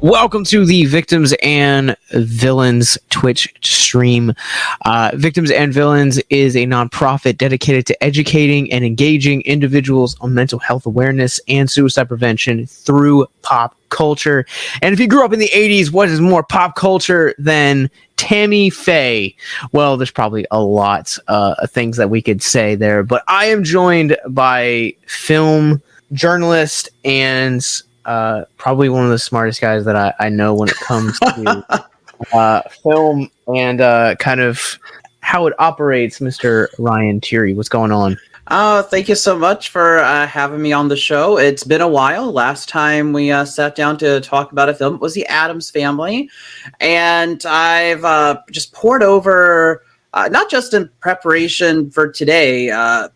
Welcome to the Victims and Villains Twitch stream. Victims and Villains is a nonprofit dedicated to educating and engaging individuals on mental health awareness and suicide prevention through pop culture. And if you grew up in the 80s, what is more pop culture than Tammy-Faye? Well, there's probably a lot of things that we could say there, but I am joined by film journalist and probably one of the smartest guys that I know when it comes to film and kind of how it operates, Mr. Ryan Thierry. What's going on? Thank you so much for having me on the show. It's been a while. Last time we sat down to talk about a film was The Addams Family, and I've just poured over, not just in preparation for today,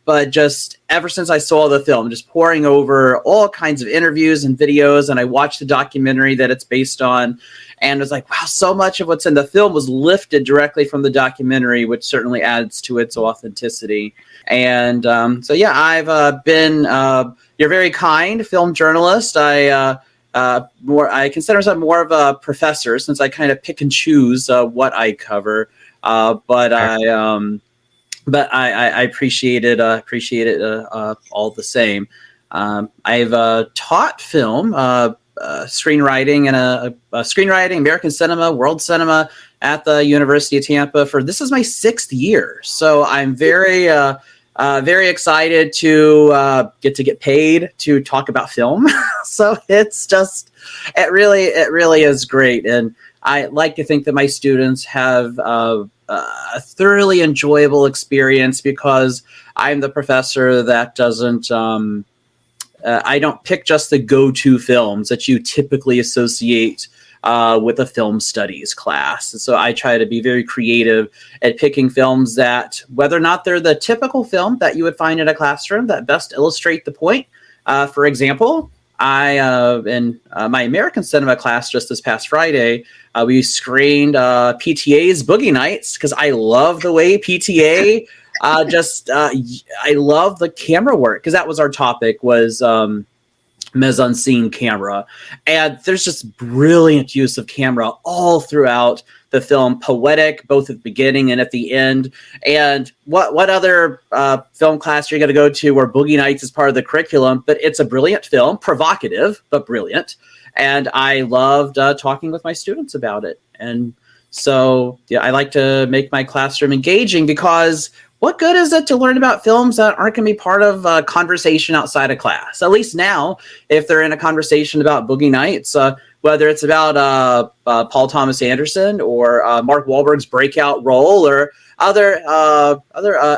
but just ever since I saw the film, just pouring over all kinds of interviews and videos, and I watched the documentary that it's based on, and was like, wow, so much of what's in the film was lifted directly from the documentary, which certainly adds to its authenticity. And so, yeah, I've been, you're very kind film journalist. I consider myself more of a professor since I kind of pick and choose what I cover. But I appreciate it. All the same. I've taught film, screenwriting, and screenwriting, American cinema, world cinema at the University of Tampa. This is my 6th year, so I'm very excited to get paid to talk about film. So it really is great, and I like to think that my students have a thoroughly enjoyable experience because I'm the professor that doesn't, I don't pick just the go-to films that you typically associate with a film studies class. So I try to be very creative at picking films that, whether or not they're the typical film that you would find in a classroom, that best illustrate the point. For example, in my American cinema class just this past Friday, we screened PTA's Boogie Nights because I love the way PTA I love the camera work, because that was our topic, was mise-en-scene camera, and there's just brilliant use of camera all throughout the film, poetic both at the beginning and at the end. And what other film class are you going to go to where Boogie Nights is part of the curriculum? But it's a brilliant film, provocative but brilliant, and I loved talking with my students about it. And so, yeah, I like to make my classroom engaging, because what good is it to learn about films that aren't going to be part of a conversation outside of class? At least now, if they're in a conversation about Boogie Nights, whether it's about Paul Thomas Anderson or Mark Wahlberg's breakout role, or other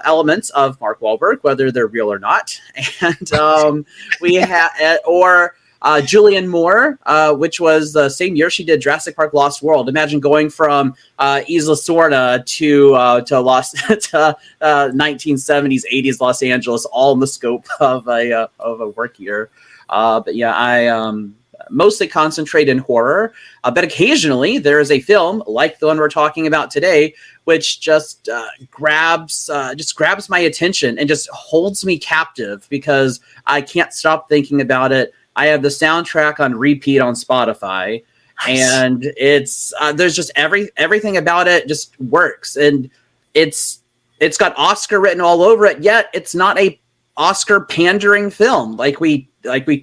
elements of Mark Wahlberg, whether they're real or not, and we have Julianne Moore, which was the same year she did Jurassic Park: Lost World. Imagine going from Isla Sorna to 1970s, 80s Los Angeles, all in the scope of a work year. But yeah, I mostly concentrate in horror, but occasionally there is a film like the one we're talking about today, which just grabs my attention and just holds me captive because I can't stop thinking about it. I have the soundtrack on repeat on Spotify, and it's there's just everything about it just works, and it's got Oscar written all over it. Yet it's not a Oscar pandering film like we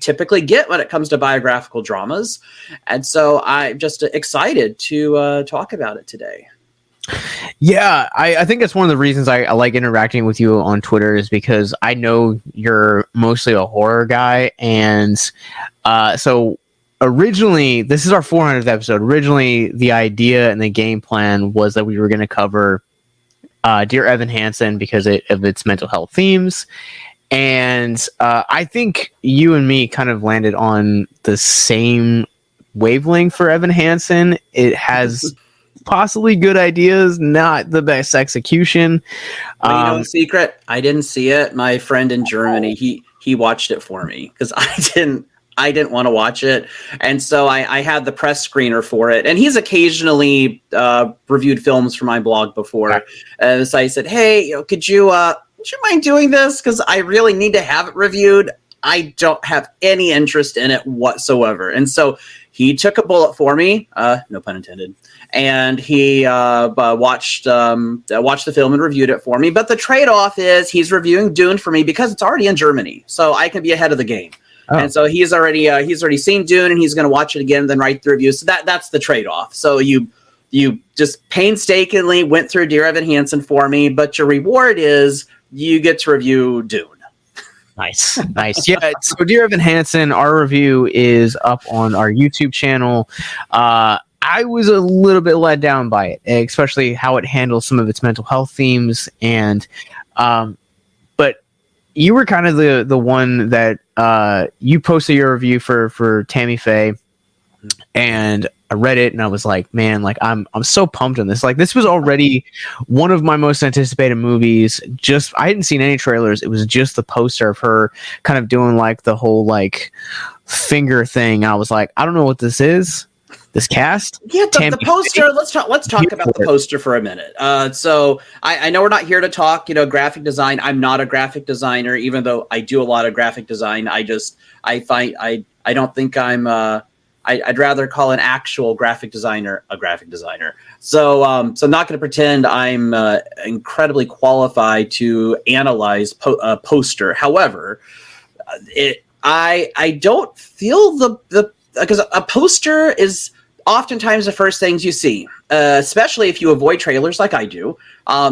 typically get when it comes to biographical dramas, and so I'm just excited to talk about it today. Yeah, I think that's one of the reasons I like interacting with you on Twitter, is because I know you're mostly a horror guy. And so originally, this is our 400th episode. Originally, the idea and the game plan was that we were going to cover Dear Evan Hansen because of its mental health themes. And I think you and me kind of landed on the same wavelength for Evan Hansen. It has possibly good ideas, not the best execution. Well, you know the secret? I didn't see it. My friend in Germany, he watched it for me because I didn't want to watch it, and so I had the press screener for it. And he's occasionally reviewed films for my blog before, and so I said, "Hey, could you mind doing this? Because I really need to have it reviewed. I don't have any interest in it whatsoever. And so he took a bullet for me, no pun intended, and he watched the film and reviewed it for me. But the trade-off is he's reviewing Dune for me because it's already in Germany, so I can be ahead of the game. Oh. And so he's already seen Dune, and he's going to watch it again and then write the review. So that's the trade-off. So you just painstakingly went through Dear Evan Hansen for me, but your reward is you get to review Dune. Nice. Yeah. So Dear Evan Hansen, our review is up on our YouTube channel. I was a little bit let down by it, especially how it handles some of its mental health themes. And, but you were kind of the one that, you posted your review for Tammy-Faye, and I read it and I was like, man, like I'm so pumped on this. Like, this was already one of my most anticipated movies. I hadn't seen any trailers. It was just the poster of her kind of doing like the whole like finger thing. I was like, I don't know what this is. This cast? Yeah, the poster. Let's talk about the poster for a minute. So I know we're not here to talk, graphic design. I'm not a graphic designer, even though I do a lot of graphic design. I don't think I'm. I'd rather call an actual graphic designer a graphic designer. So I'm not going to pretend I'm incredibly qualified to analyze a poster. However, I don't feel because a poster is oftentimes the first things you see, especially if you avoid trailers like I do.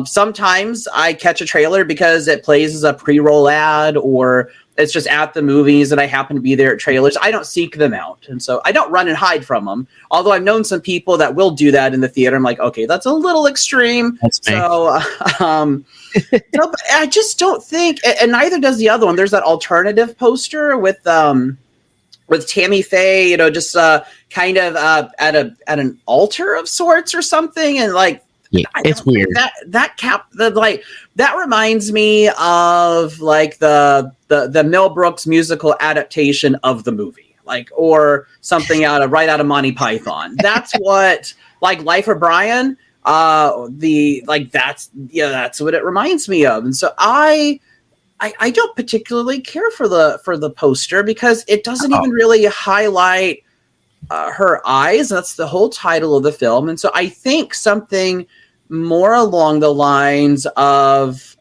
Sometimes I catch a trailer because it plays as a pre-roll ad, or it's just at the movies and I happen to be there at trailers. I don't seek them out. And so I don't run and hide from them. Although I've known some people that will do that in the theater. I'm like, okay, that's a little extreme. That's me. So, but I just don't think, and neither does the other one. There's that alternative poster with Tammy-Faye, just kind of at an altar of sorts or something. And like, yeah, it's weird. That reminds me of like the Mel Brooks musical adaptation of the movie, like, or something right out of Monty Python. That's what, like, Life of Brian. That's what it reminds me of. And so I don't particularly care for the poster because it doesn't even really highlight her eyes. That's the whole title of the film. And so I think something more along the lines of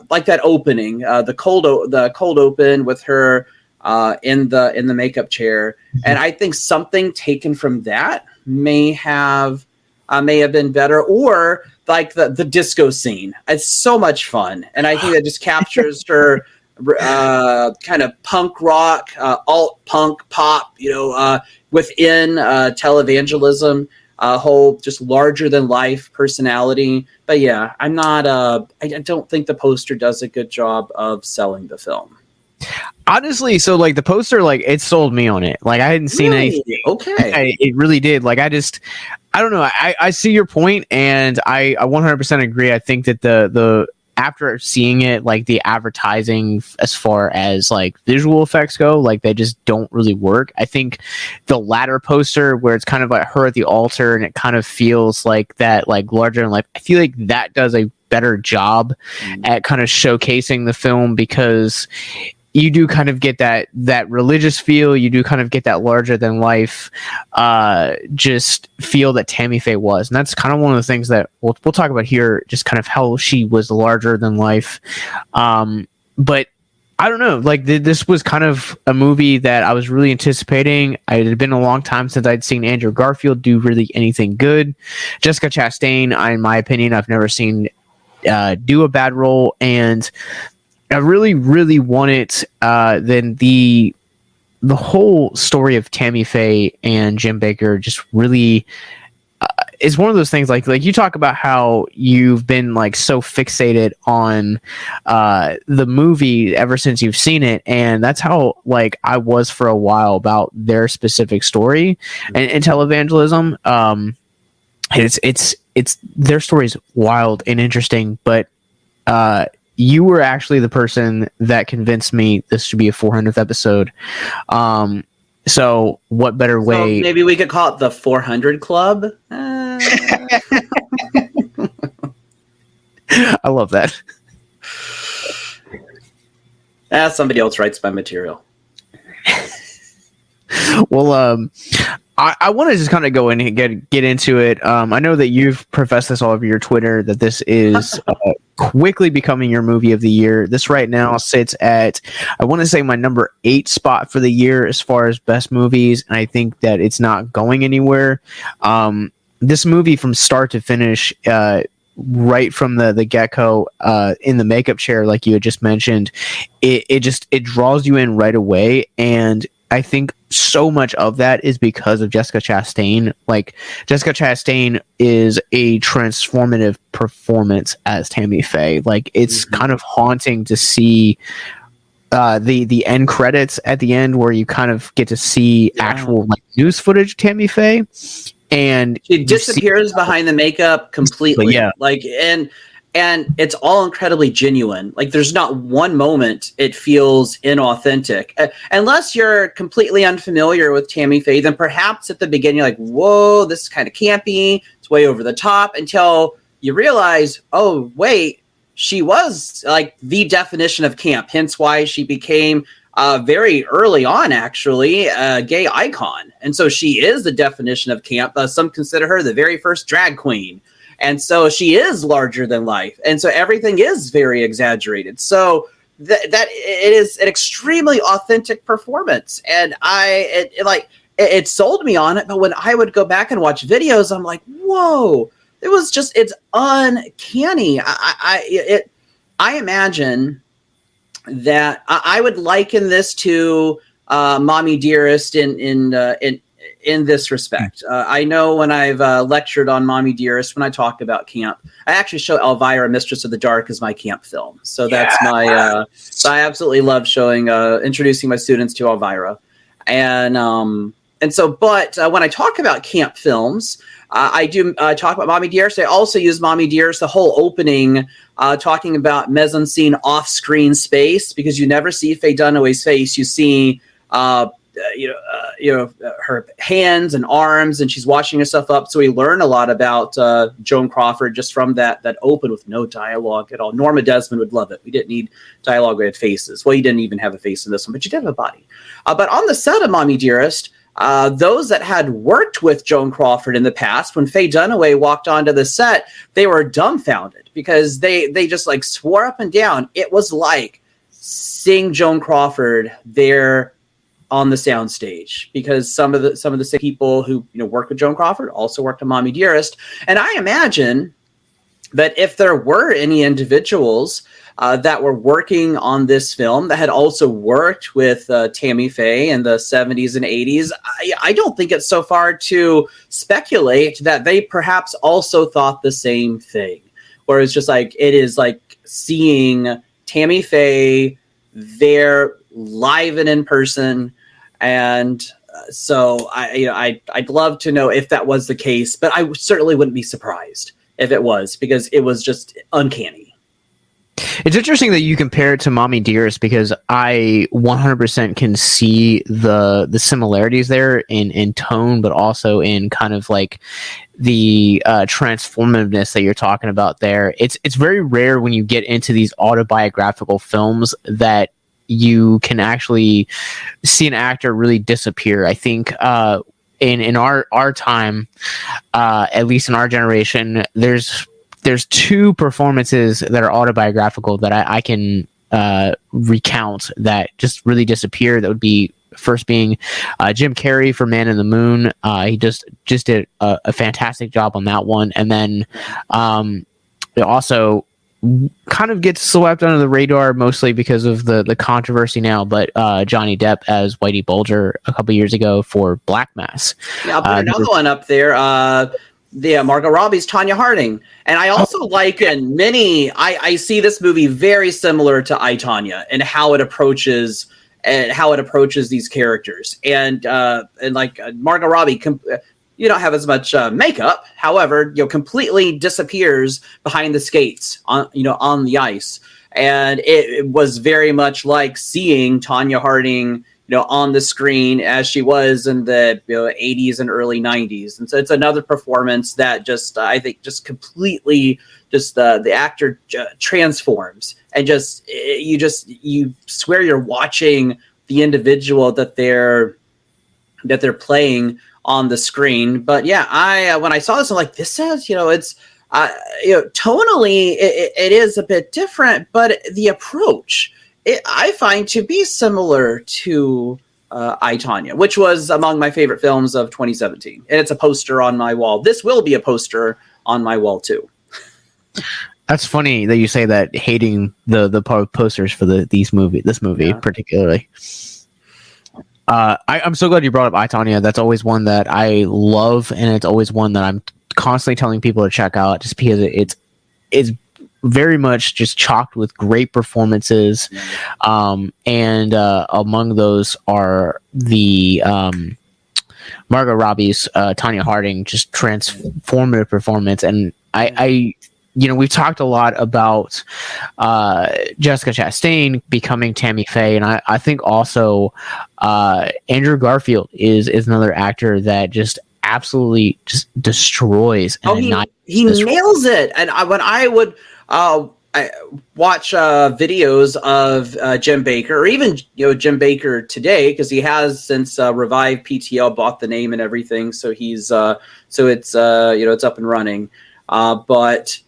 like that opening, the cold open with her in the makeup chair. And I think something taken from that may have been better, or like the disco scene. It's so much fun, and I think that just captures her kind of punk rock, alt punk pop, within televangelism, whole just larger than life personality. But yeah, I'm not. I don't think the poster does a good job of selling the film. Honestly, so like the poster, like it sold me on it. Like I hadn't seen anything. Okay, it really did. Like I don't know. I see your point, and I 100% agree. I think that the after seeing it, like the advertising as far as like visual effects go, like they just don't really work. I think the latter poster where it's kind of like her at the altar and it kind of feels like that, like larger than life, I feel like that does a better job at kind of showcasing the film, because you do kind of get that religious feel. You do kind of get that larger than life just feel that Tammy-Faye was. And that's kind of one of the things that we'll talk about here, just kind of how she was larger than life. But I don't know, like this was kind of a movie that I was really anticipating. It had been a long time since I'd seen Andrew-Garfield do really anything good. Jessica Chastain, in my opinion, I've never seen do a bad role. And I really, really wanted then the whole story of Tammy-Faye and Jim Bakker just really is one of those things like you talk about how you've been like so fixated on the movie ever since you've seen it, and that's how like I was for a while about their specific story and televangelism. It's their story is wild and interesting, but you were actually the person that convinced me this should be a 400th episode. So what better way? So maybe we could call it the 400 Club. I love that. Somebody else writes my material. Well, I want to just kind of go in and get into it. I know that you've professed this all over your Twitter that this is quickly becoming your movie of the year. This right now sits at, I want to say, my number 8 spot for the year as far as best movies, and I think that it's not going anywhere. This movie from start to finish, right from the get-go, in the makeup chair, like you had just mentioned, it draws you in right away, and I think so much of that is because of Jessica Chastain. Like, Jessica Chastain is a transformative performance as Tammy-Faye. Like, it's kind of haunting to see the end credits at the end, where you kind of get to see actual like news footage of Tammy-Faye, and she disappears behind the makeup completely. Yeah. Like, and it's all incredibly genuine. Like, there's not one moment it feels inauthentic. Unless you're completely unfamiliar with Tammy-Faye, then perhaps at the beginning you're like, whoa, this is kind of campy. It's way over the top, until you realize, oh, wait, she was like the definition of camp. Hence why she became very early on, actually, a gay icon. And so she is the definition of camp. Some consider her the very first drag queen. And so she is larger than life. And so everything is very exaggerated. So that it is an extremely authentic performance. And it sold me on it. But when I would go back and watch videos, I'm like, whoa, it's uncanny. I imagine that I would liken this to Mommy Dearest in this respect. I know when I've lectured on Mommy Dearest, when I talk about camp, I actually show Elvira, Mistress of the Dark, as my camp film. So that's so I absolutely love introducing my students to Elvira. But when I talk about camp films, I do talk about Mommy Dearest. I also use Mommy Dearest, the whole opening, talking about mise-en-scene off-screen space, because you never see Faye Dunaway's face. You see her hands and arms, and she's washing herself up. So we learn a lot about Joan Crawford just from that open with no dialogue at all. Norma Desmond would love it. We didn't need dialogue. We had faces. Well, you didn't even have a face in this one, but you did have a body. But on the set of Mommy Dearest, those that had worked with Joan Crawford in the past, when Faye Dunaway walked onto the set, they were dumbfounded, because they just like swore up and down it was like seeing Joan Crawford there on the soundstage, because some of the same people who worked with Joan Crawford also worked on Mommy Dearest. And I imagine that if there were any individuals that were working on this film that had also worked with Tammy-Faye in the 70s and 80s, I don't think it's so far to speculate that they perhaps also thought the same thing. Where it's just like, it is like seeing Tammy-Faye there live and in person. And so I'd love to know if that was the case, but I certainly wouldn't be surprised if it was, because it was just uncanny. It's interesting that you compare it to Mommy Dearest, because I 100% can see the similarities there in tone, but also in kind of like the transformativeness that you're talking about there. It's very rare when you get into these autobiographical films that you can actually see an actor really disappear. I think in our time, at least in our generation, there's 2 performances that are autobiographical that I can recount that just really disappear. That would be first being Jim Carrey for Man in the Moon. He just did a fantastic job on that one. And then it also kind of gets swept under the radar, mostly because of the controversy now, but Johnny Depp as Whitey Bulger a couple years ago for Black Mass. Yeah, I'll put another one up there. Margot Robbie's Tanya Harding. And I also liken I see this movie very similar to I, Tanya, and how it approaches these characters. And like Margot Robbie, you don't have as much makeup. However, completely disappears behind the skates on the ice. And it was very much like seeing Tanya Harding, on the screen as she was in the 80s and early 90s. And so it's another performance that I think completely the actor transforms, and you swear you're watching the individual that they're playing on the screen. But yeah, I when I saw this, I'm like, this says, it's tonally it is a bit different, but the approach I find to be similar to I, Tanya, which was among my favorite films of 2017, and it's a poster on my wall. This will be a poster on my wall too. That's funny that you say that, hating the posters for this movie particularly. I'm so glad you brought up I, Tanya. That's always one that I love, and it's always one that I'm constantly telling people to check out, just because it's very much just chocked with great performances. And among those are the Margot Robbie's Tanya Harding, just transformative performance. And I we've talked a lot about Jessica Chastain becoming Tammy-Faye, and I think also Andrew-Garfield is another actor that just absolutely just destroys. And he nails it. And when I would I watch videos of Jim Bakker, or even Jim Bakker today, because he has since revived PTL, bought the name and everything, so he's so it's it's up and running. But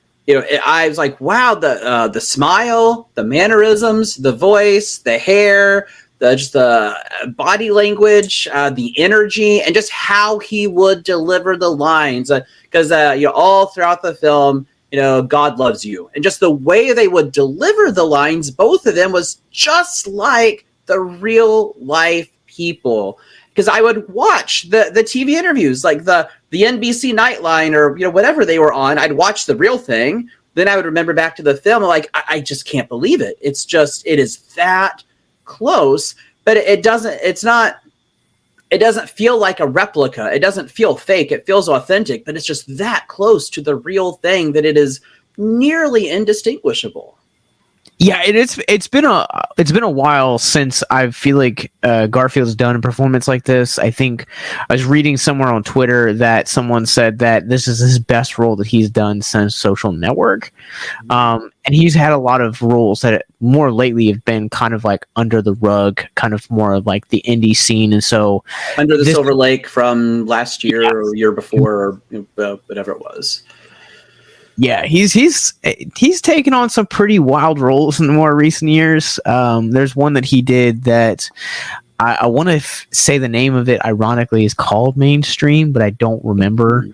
I was like, wow, the smile, the mannerisms, the voice, the hair, just the body language, the energy, and just how he would deliver the lines. Because all throughout the film, God loves you, and just the way they would deliver the lines, both of them, was just like the real life people. Because I would watch the TV interviews, like the NBC Nightline or whatever they were on. I'd watch the real thing, then I would remember back to the film. I'm like, I just can't believe it. It is that close, but it doesn't feel like a replica. It doesn't feel fake. It feels authentic, but it's just that close to the real thing that it is nearly indistinguishable. Yeah, it's been a while since I feel like Garfield's done a performance like this. I think I was reading somewhere on Twitter that someone said that this is his best role that he's done since Social Network. And he's had a lot of roles that more lately have been kind of like under the rug, kind of more of like the indie scene. And so Under the Silver Lake from last year or year before, or whatever it was. Yeah, he's taken on some pretty wild roles in the more recent years. There's one that he did that I want to say the name of it, ironically, is called Mainstream, but I don't remember.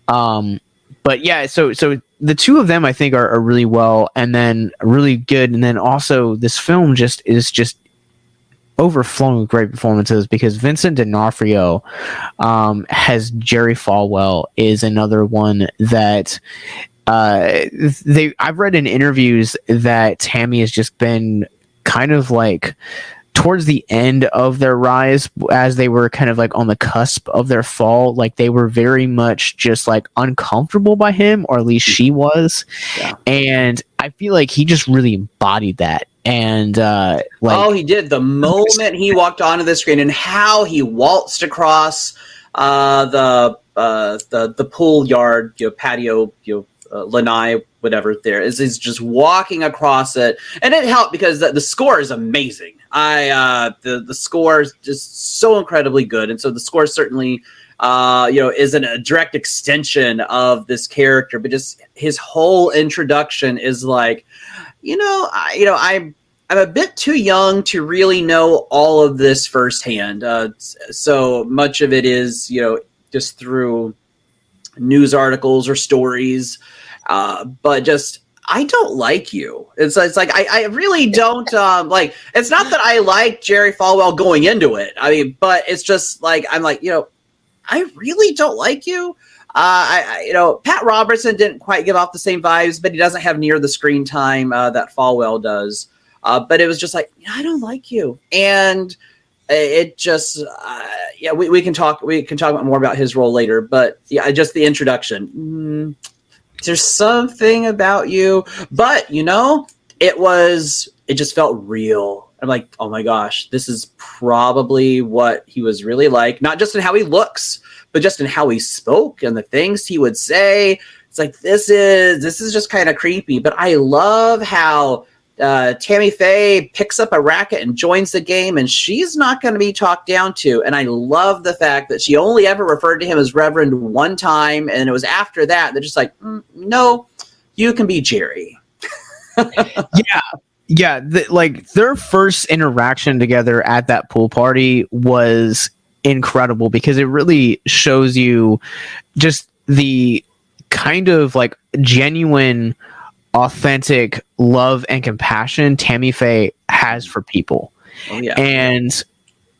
But yeah, so the two of them I think are really well, and then really good, and then also this film is just overflowing with great performances, because Vincent D'Onofrio has Jerry Falwell is another one that I've read in interviews that Tammy has just been kind of like towards the end of their rise, as they were kind of like on the cusp of their fall. Like they were very much just like uncomfortable by him, or at least she was. Yeah. And I feel like he just really embodied that. And he did. The moment he walked onto the screen and how he waltzed across the pool yard, patio, lanai, whatever there is, he's just walking across it, and it helped because the score is amazing. The score is just so incredibly good, and so the score certainly isn't a direct extension of this character, but just his whole introduction is like, I'm a bit too young to really know all of this firsthand. So much of it is, just through news articles or stories. But just, I don't like you. It's like, I really don't, it's not that I like Jerry Falwell going into it. I mean, but it's just like, I'm like, I really don't like you. Pat Robertson didn't quite give off the same vibes, but he doesn't have near the screen time that Falwell does. But it was just like, I don't like you. And it just, we can talk about more about his role later, but yeah, just the introduction. There's something about you, but it just felt real. I'm like, oh my gosh, this is probably what he was really like, not just in how he looks, but just in how he spoke and the things he would say. It's like, this is just kind of creepy, but I love how Tammy-Faye picks up a racket and joins the game, and she's not going to be talked down to. And I love the fact that she only ever referred to him as Reverend one time, and it was after that they're just like, no, you can be Jerry. Yeah. Like their first interaction together at that pool party was incredible because it really shows you just the kind of like genuine, authentic love and compassion Tammy-Faye has for people. Oh, yeah. And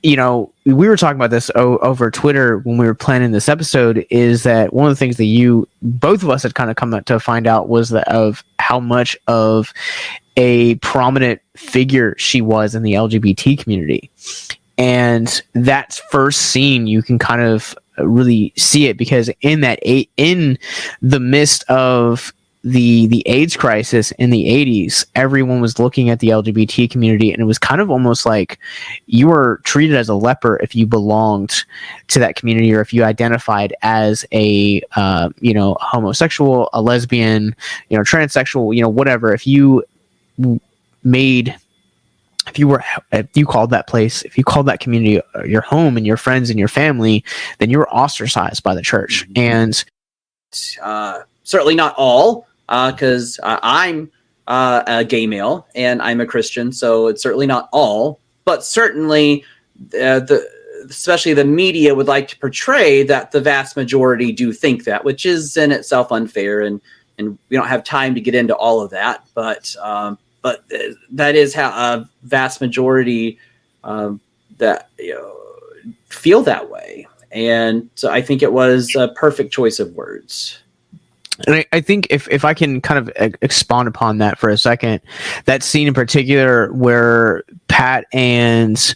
we were talking about this over Twitter when we were planning this episode, is that one of the things that both of us had kind of come to find out was that of how much of a prominent figure she was in the LGBT community. And that first scene, you can kind of really see it because in the midst of the AIDS crisis in the 80s, everyone was looking at the LGBT community, and it was kind of almost like you were treated as a leper if you belonged to that community, or if you identified as a homosexual, a lesbian, transsexual, whatever. If you called that community your home and your friends and your family, then you were ostracized by the church. And certainly not all, because I'm a gay male and I'm a Christian, so it's certainly not all, but certainly especially the media would like to portray that the vast majority do think that, which is in itself unfair, and we don't have time to get into all of that, but that is how a vast majority that feel that way. And so I think it was a perfect choice of words. And I think if I can kind of expound upon that for a second, that scene in particular where Pat and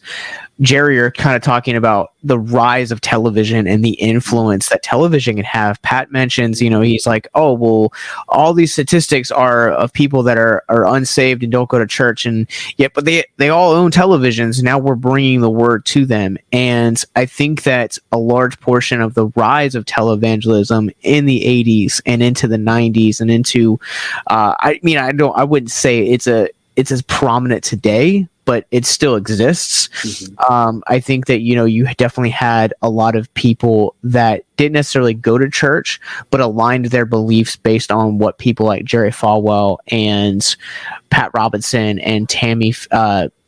Jerry are kind of talking about the rise of television and the influence that television can have. Pat mentions, he's like, oh, well, all these statistics are of people that are unsaved and don't go to church. And yet, but they all own televisions. Now we're bringing the word to them. And I think that a large portion of the rise of televangelism in the 80s and into the 90s and into, I wouldn't say it's as prominent today, but it still exists. Mm-hmm. I think that, you definitely had a lot of people that didn't necessarily go to church, but aligned their beliefs based on what people like Jerry Falwell and Pat Robertson and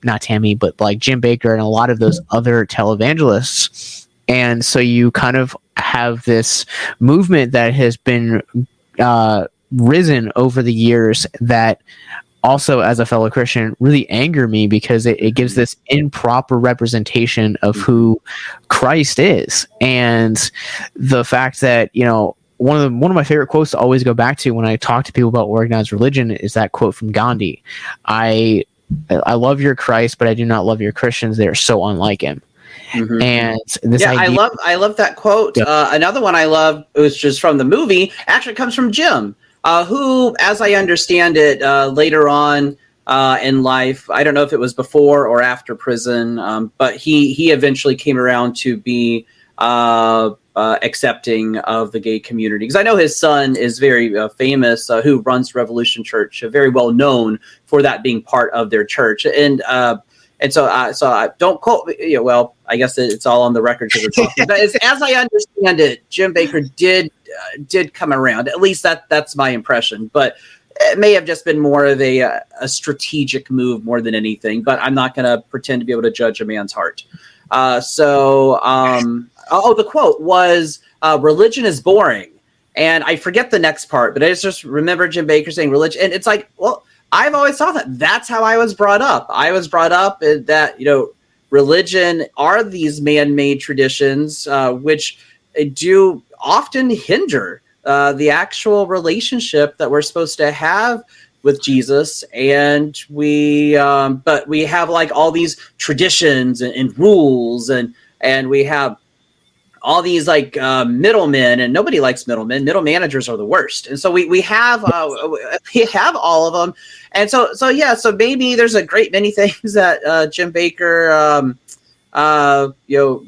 not Tammy, but like Jim Bakker and a lot of those other televangelists. And so you kind of have this movement that has been risen over the years that also, as a fellow Christian, really anger me because it gives this improper representation of who Christ is. And the fact that, one of my favorite quotes to always go back to when I talk to people about organized religion is that quote from Gandhi. I love your Christ, but I do not love your Christians. They are so unlike him. Mm-hmm. And this idea, I love that quote. Yeah. Another one I love, it was just from the movie, actually comes from Jim. Who, as I understand it, later on in life, I don't know if it was before or after prison, but he eventually came around to be accepting of the gay community. Because I know his son is very famous, who runs Revolution Church, very well known for that being part of their church. And so don't quote me. Well, I guess it's all on the record because we're talking. But as I understand it, Jim Bakker did come around. At least that's my impression. But it may have just been more of a strategic move more than anything. But I'm not going to pretend to be able to judge a man's heart. The quote was, "Religion is boring," and I forget the next part. But I just remember Jim Bakker saying religion, and it's like, well, I've always thought that. That's how I was brought up. I was brought up that, religion are these man-made traditions, which do often hinder the actual relationship that we're supposed to have with Jesus. And but we have like all these traditions and rules, and we have all these like middlemen, and nobody likes middlemen. Middle managers are the worst. And so we have all of them. And so maybe there's a great many things that Jim Bakker,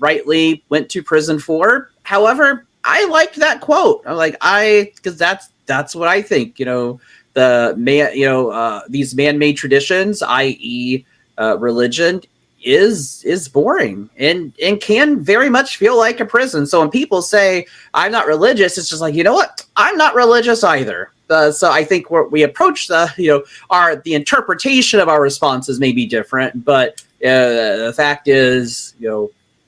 rightly went to prison for. However, I liked that quote. I'm like, because that's what I think, these man-made traditions, i.e., religion, is boring and can very much feel like a prison. So when people say I'm not religious, it's just like, you know what? I'm not religious either. So I think we approach the interpretation of our responses may be different, but the fact is,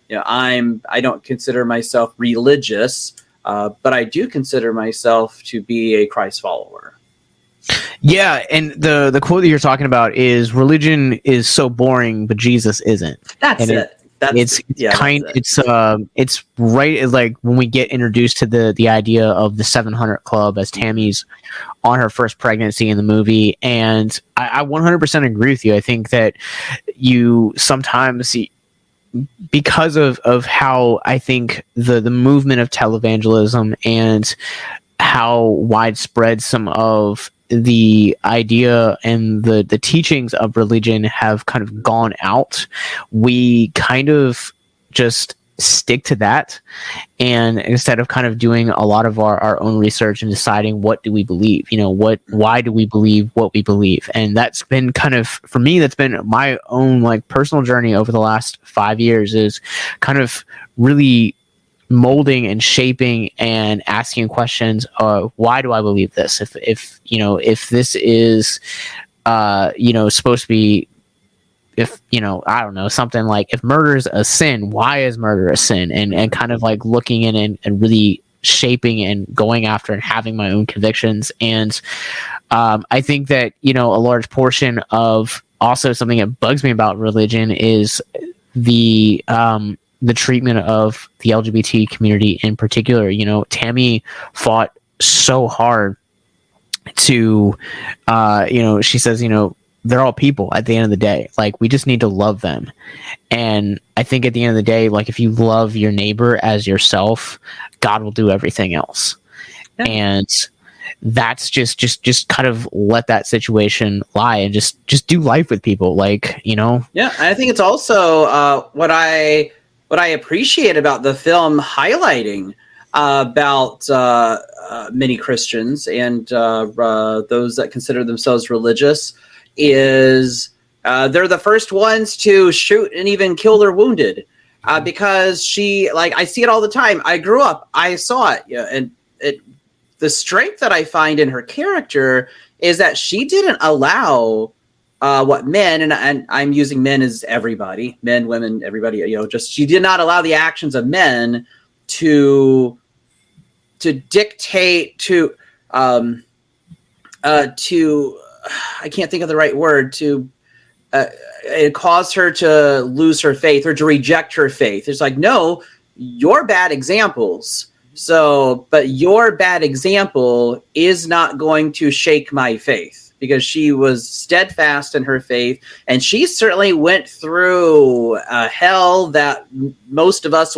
I don't consider myself religious, but I do consider myself to be a Christ follower. Yeah, and the quote that you're talking about is religion is so boring, but Jesus isn't. That's and it. It's right, like when we get introduced to the idea of the 700 Club as Tammy's on her first pregnancy in the movie, and I 100% agree with you. I think that you sometimes see, because of how I think the movement of televangelism and how widespread some of the idea and the teachings of religion have kind of gone out, we kind of just stick to that, and instead of kind of doing a lot of our own research and deciding what do we believe, why do we believe what we believe. And that's been kind of, for me, that's been my own like personal journey over the last 5 years, is kind of really molding and shaping and asking questions. Why do I believe this? If this is supposed to be, I don't know, something like, if murder is a sin, why is murder a sin? And kind of like looking in and really shaping and going after and having my own convictions. And I think that a large portion of also something that bugs me about religion is the treatment of the LGBT community in particular. Tammy fought so hard to, she says, they're all people at the end of the day. Like, we just need to love them. And I think at the end of the day, like, if you love your neighbor as yourself, God will do everything else. Yeah. And that's just kind of let that situation lie and just do life with people. Like, Yeah. I think it's also what I appreciate about the film highlighting about many Christians and those that consider themselves religious is they're the first ones to shoot and even kill their wounded, because I see it all the time. I grew up, I saw it, and the strength that I find in her character is that she didn't allow what men, and I'm using men as everybody, men, women, everybody, she did not allow the actions of men to dictate to I can't think of the right word, to it caused her to lose her faith or to reject her faith. It's like, no, you're bad examples. But your bad example is not going to shake my faith, because she was steadfast in her faith, and she certainly went through hell that most of us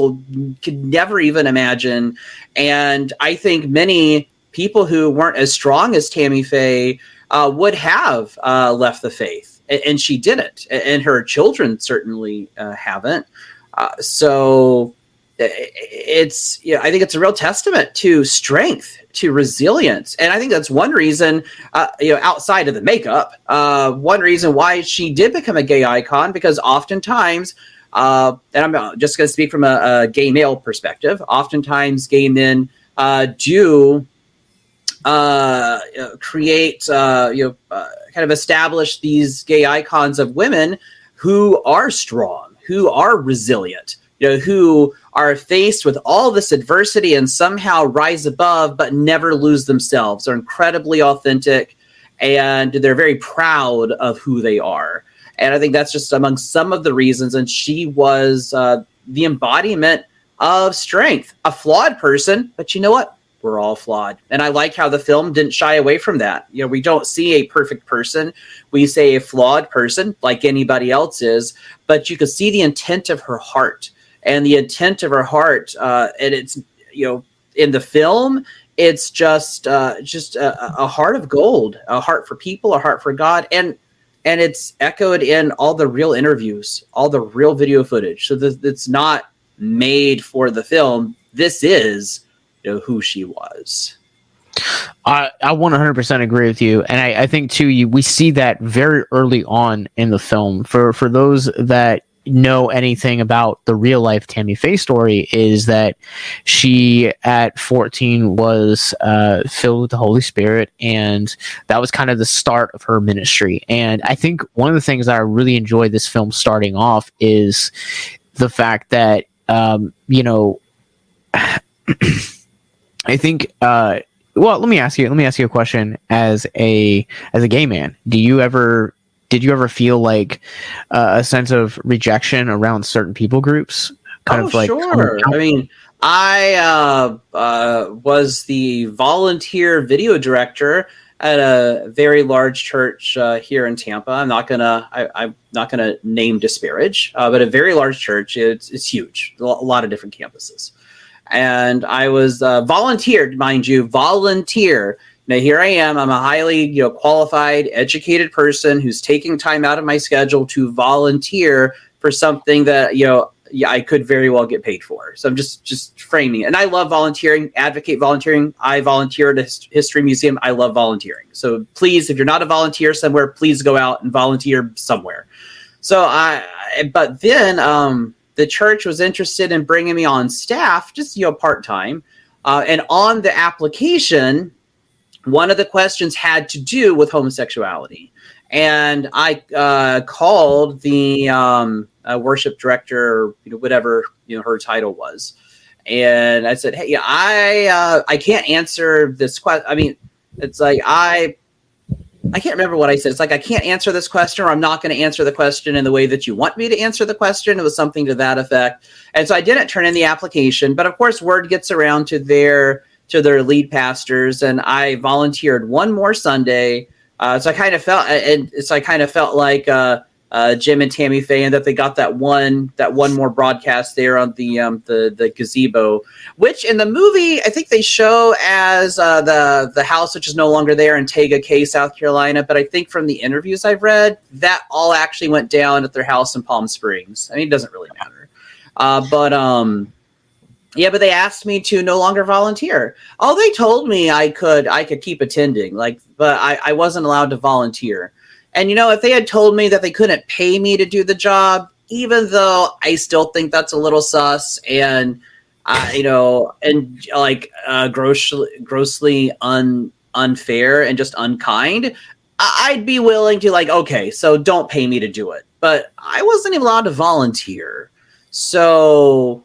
could never even imagine. And I think many people who weren't as strong as Tammy-Faye would have left the faith, and she didn't, and her children certainly haven't. So it's, I think it's a real testament to strength, to resilience. And I think that's one reason, outside of the makeup, one reason why she did become a gay icon, because oftentimes, and I'm just going to speak from a gay male perspective, oftentimes gay men do create, kind of establish these gay icons of women who are strong, who are resilient, who are faced with all this adversity and somehow rise above, but never lose themselves. They're incredibly authentic, and they're very proud of who they are. And I think that's just among some of the reasons. And she was the embodiment of strength, a flawed person, but you know what? We're all flawed. And I like how the film didn't shy away from that. We don't see a perfect person. We say a flawed person like anybody else is, but you can see the intent of her heart. And the intent of her heart, and it's, in the film, it's just a heart of gold, a heart for people, a heart for God. And it's echoed in all the real interviews, all the real video footage. So it's not made for the film. This is who she was. I 100% agree with you, and I think too we see that very early on in the film. For those that know anything about the real life Tammy Faye story, is that she at 14 was filled with the Holy Spirit, and that was kind of the start of her ministry. And I think one of the things that I really enjoyed this film starting off is the fact that you know, I think well, let me ask you a question. As a gay man, did you ever feel like a sense of rejection around certain people groups? Sure. I mean, I was the volunteer video director at a very large church here in Tampa. I'm not gonna name disparage, but a very large church. It's huge. A lot of different campuses. And I was volunteered, mind you, volunteer. Now here I am. I'm a highly qualified, educated person who's taking time out of my schedule to volunteer for something that I could very well get paid for. So I'm just framing it. And I love volunteering, advocate volunteering. I volunteer at a history museum. I love volunteering. So please, if you're not a volunteer somewhere, please go out and volunteer somewhere. So but then the church was interested in bringing me on staff, just part-time. And on the application, one of the questions had to do with homosexuality. And I called the worship director, or whatever her title was, and I said, "Hey, I can't answer this question. I mean, it's like I can't remember what I said. It's like, I can't answer this question, or I'm not going to answer the question in the way that you want me to answer the question." It was something to that effect. And so I didn't turn in the application, but of course word gets around to their lead pastors, and I volunteered one more Sunday. So I kind of felt like Jim-and-tammy-faye, and that they got that one more broadcast there on the gazebo, which in the movie I think they show as the house, which is no longer there in Tega, South Carolina. But I think from the interviews I've read, that all actually went down at their house in Palm Springs. I mean, it doesn't really matter. Yeah, but they asked me to no longer volunteer. Oh, they told me I could keep attending, but I wasn't allowed to volunteer. And, if they had told me that they couldn't pay me to do the job, even though I still think that's a little sus and, grossly unfair and just unkind, I'd be willing to okay, so don't pay me to do it. But I wasn't even allowed to volunteer. So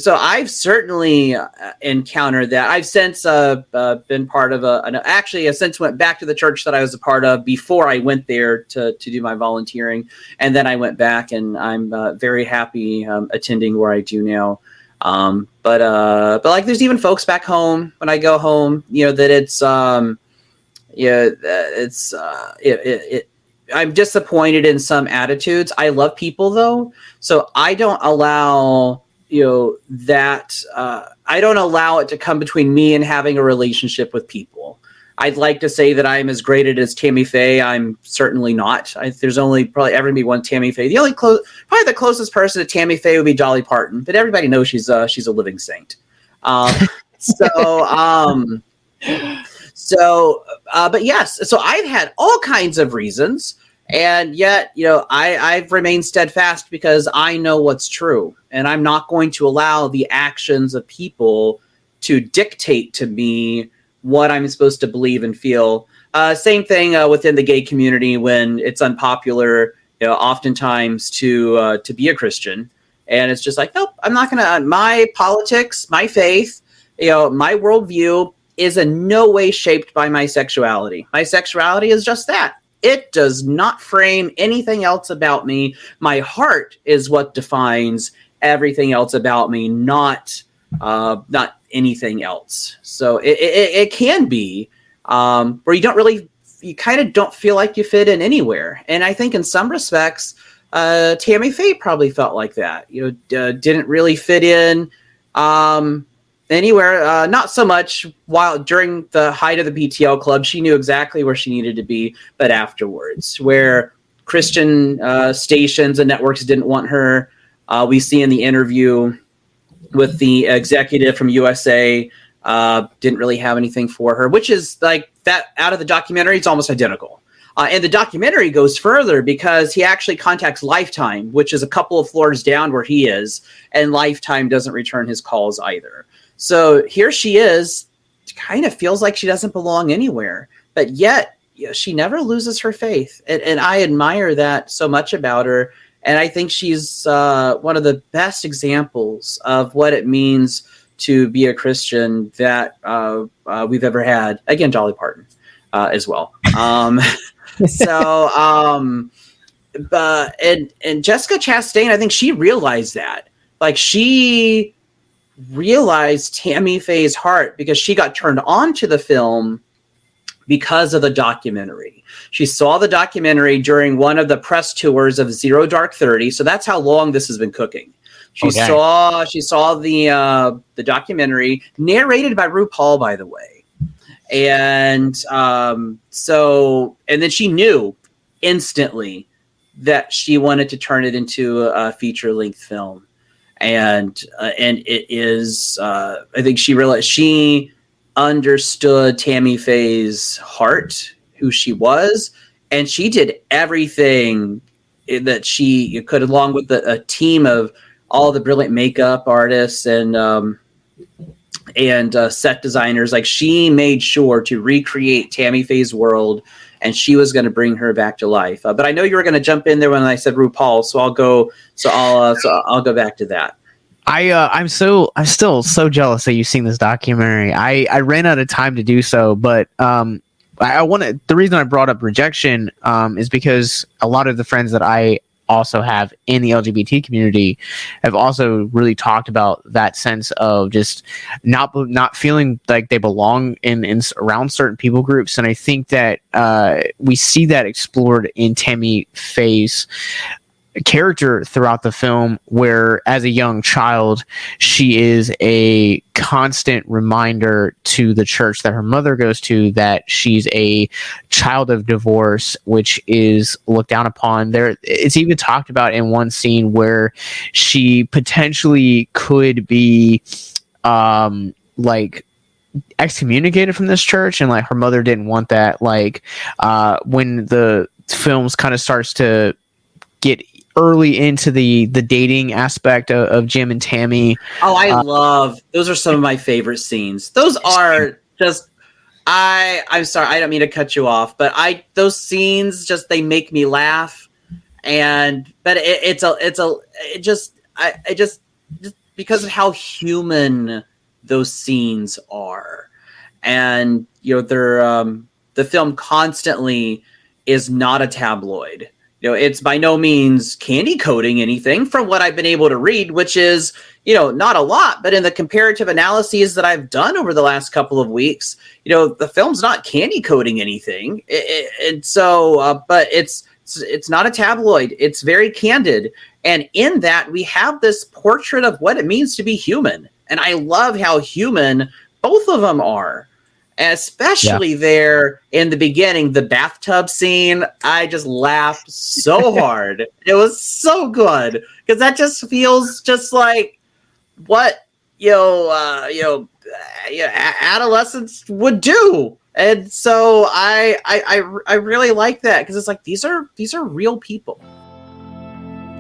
I've certainly encountered that. I've since been part of I since went back to the church that I was a part of before I went there to do my volunteering. And then I went back, and I'm very happy attending where I do now. But there's even folks back home when I go home, that it's, I'm disappointed in some attitudes. I love people though. So I don't allow that I don't allow it to come between me and having a relationship with people. I'd like to say that I'm as graded as Tammy Faye. I'm certainly not. There's only probably ever be one Tammy Faye. Probably the closest person to Tammy Faye would be Dolly Parton, but everybody knows she's a living saint. But yes, so I've had all kinds of reasons. And yet, I've remained steadfast because I know what's true. And I'm not going to allow the actions of people to dictate to me what I'm supposed to believe and feel. Same thing within the gay community when it's unpopular, oftentimes to be a Christian. And it's just like, nope, I'm not going to. My politics, my faith, my worldview is in no way shaped by my sexuality. My sexuality is just that. It does not frame anything else about me. My heart is what defines everything else about me, not anything else. So it can be where you kind of don't feel like you fit in anywhere. And I think in some respects, Tammy Faye probably felt like that. Didn't really fit in anywhere, not so much while during the height of the BTL club. She knew exactly where she needed to be, but afterwards, where Christian stations and networks didn't want her. We see in the interview with the executive from USA didn't really have anything for her, which is like that out of the documentary. It's almost identical. And the documentary goes further because he actually contacts Lifetime, which is a couple of floors down where he is, and Lifetime doesn't return his calls either. So here she is, kind of feels like she doesn't belong anywhere, but yet she never loses her faith. And I admire that so much about her. And I think she's one of the best examples of what it means to be a Christian that we've ever had. Again, Dolly Parton as well. But Jessica Chastain, I think she realized that. Like, she realized Tammy-Faye's heart because she got turned on to the film because of the documentary. She saw the documentary during one of the press tours of Zero Dark 30. So that's how long this has been cooking. She saw the documentary, narrated by RuPaul, by the way. And then she knew instantly that she wanted to turn it into a feature-length film. And it is, I think she realized she understood Tammy-Faye's heart, who she was, and she did everything that she could, along with a team of all the brilliant makeup artists and set designers. Like, she made sure to recreate Tammy-Faye's world, and she was going to bring her back to life. But I know you were going to jump in there when I said RuPaul, so I'll go back to that. I'm still so jealous that you've seen this documentary. I ran out of time to do so, but the reason I brought up rejection is because a lot of the friends that I also have in the LGBT community have also really talked about that sense of just not feeling like they belong in around certain people groups. And I think that we see that explored in Tammy-Faye's character throughout the film, where as a young child she is a constant reminder to the church that her mother goes to that she's a child of divorce, which is looked down upon. It's even talked about in one scene where she potentially could be like excommunicated from this church, and like her mother didn't want that. Like when the films kind of starts to get early into the dating aspect of Jim and Tammy. Oh, love those. Are some of my favorite scenes. Those are just I'm sorry, I don't mean to cut you off, but those scenes just, they make me laugh. But just because of how human those scenes are. And they're the film constantly is not a tabloid. It's by no means candy coating anything, from what I've been able to read, which is, not a lot. But in the comparative analyses that I've done over the last couple of weeks, the film's not candy coating anything. But it's not a tabloid. It's very candid. And in that, we have this portrait of what it means to be human. And I love how human both of them are. Especially there in the beginning, the bathtub scene, I just laughed so hard. It was so good, because that just feels just like what adolescents would do. And so I really like that, because it's like these are real people.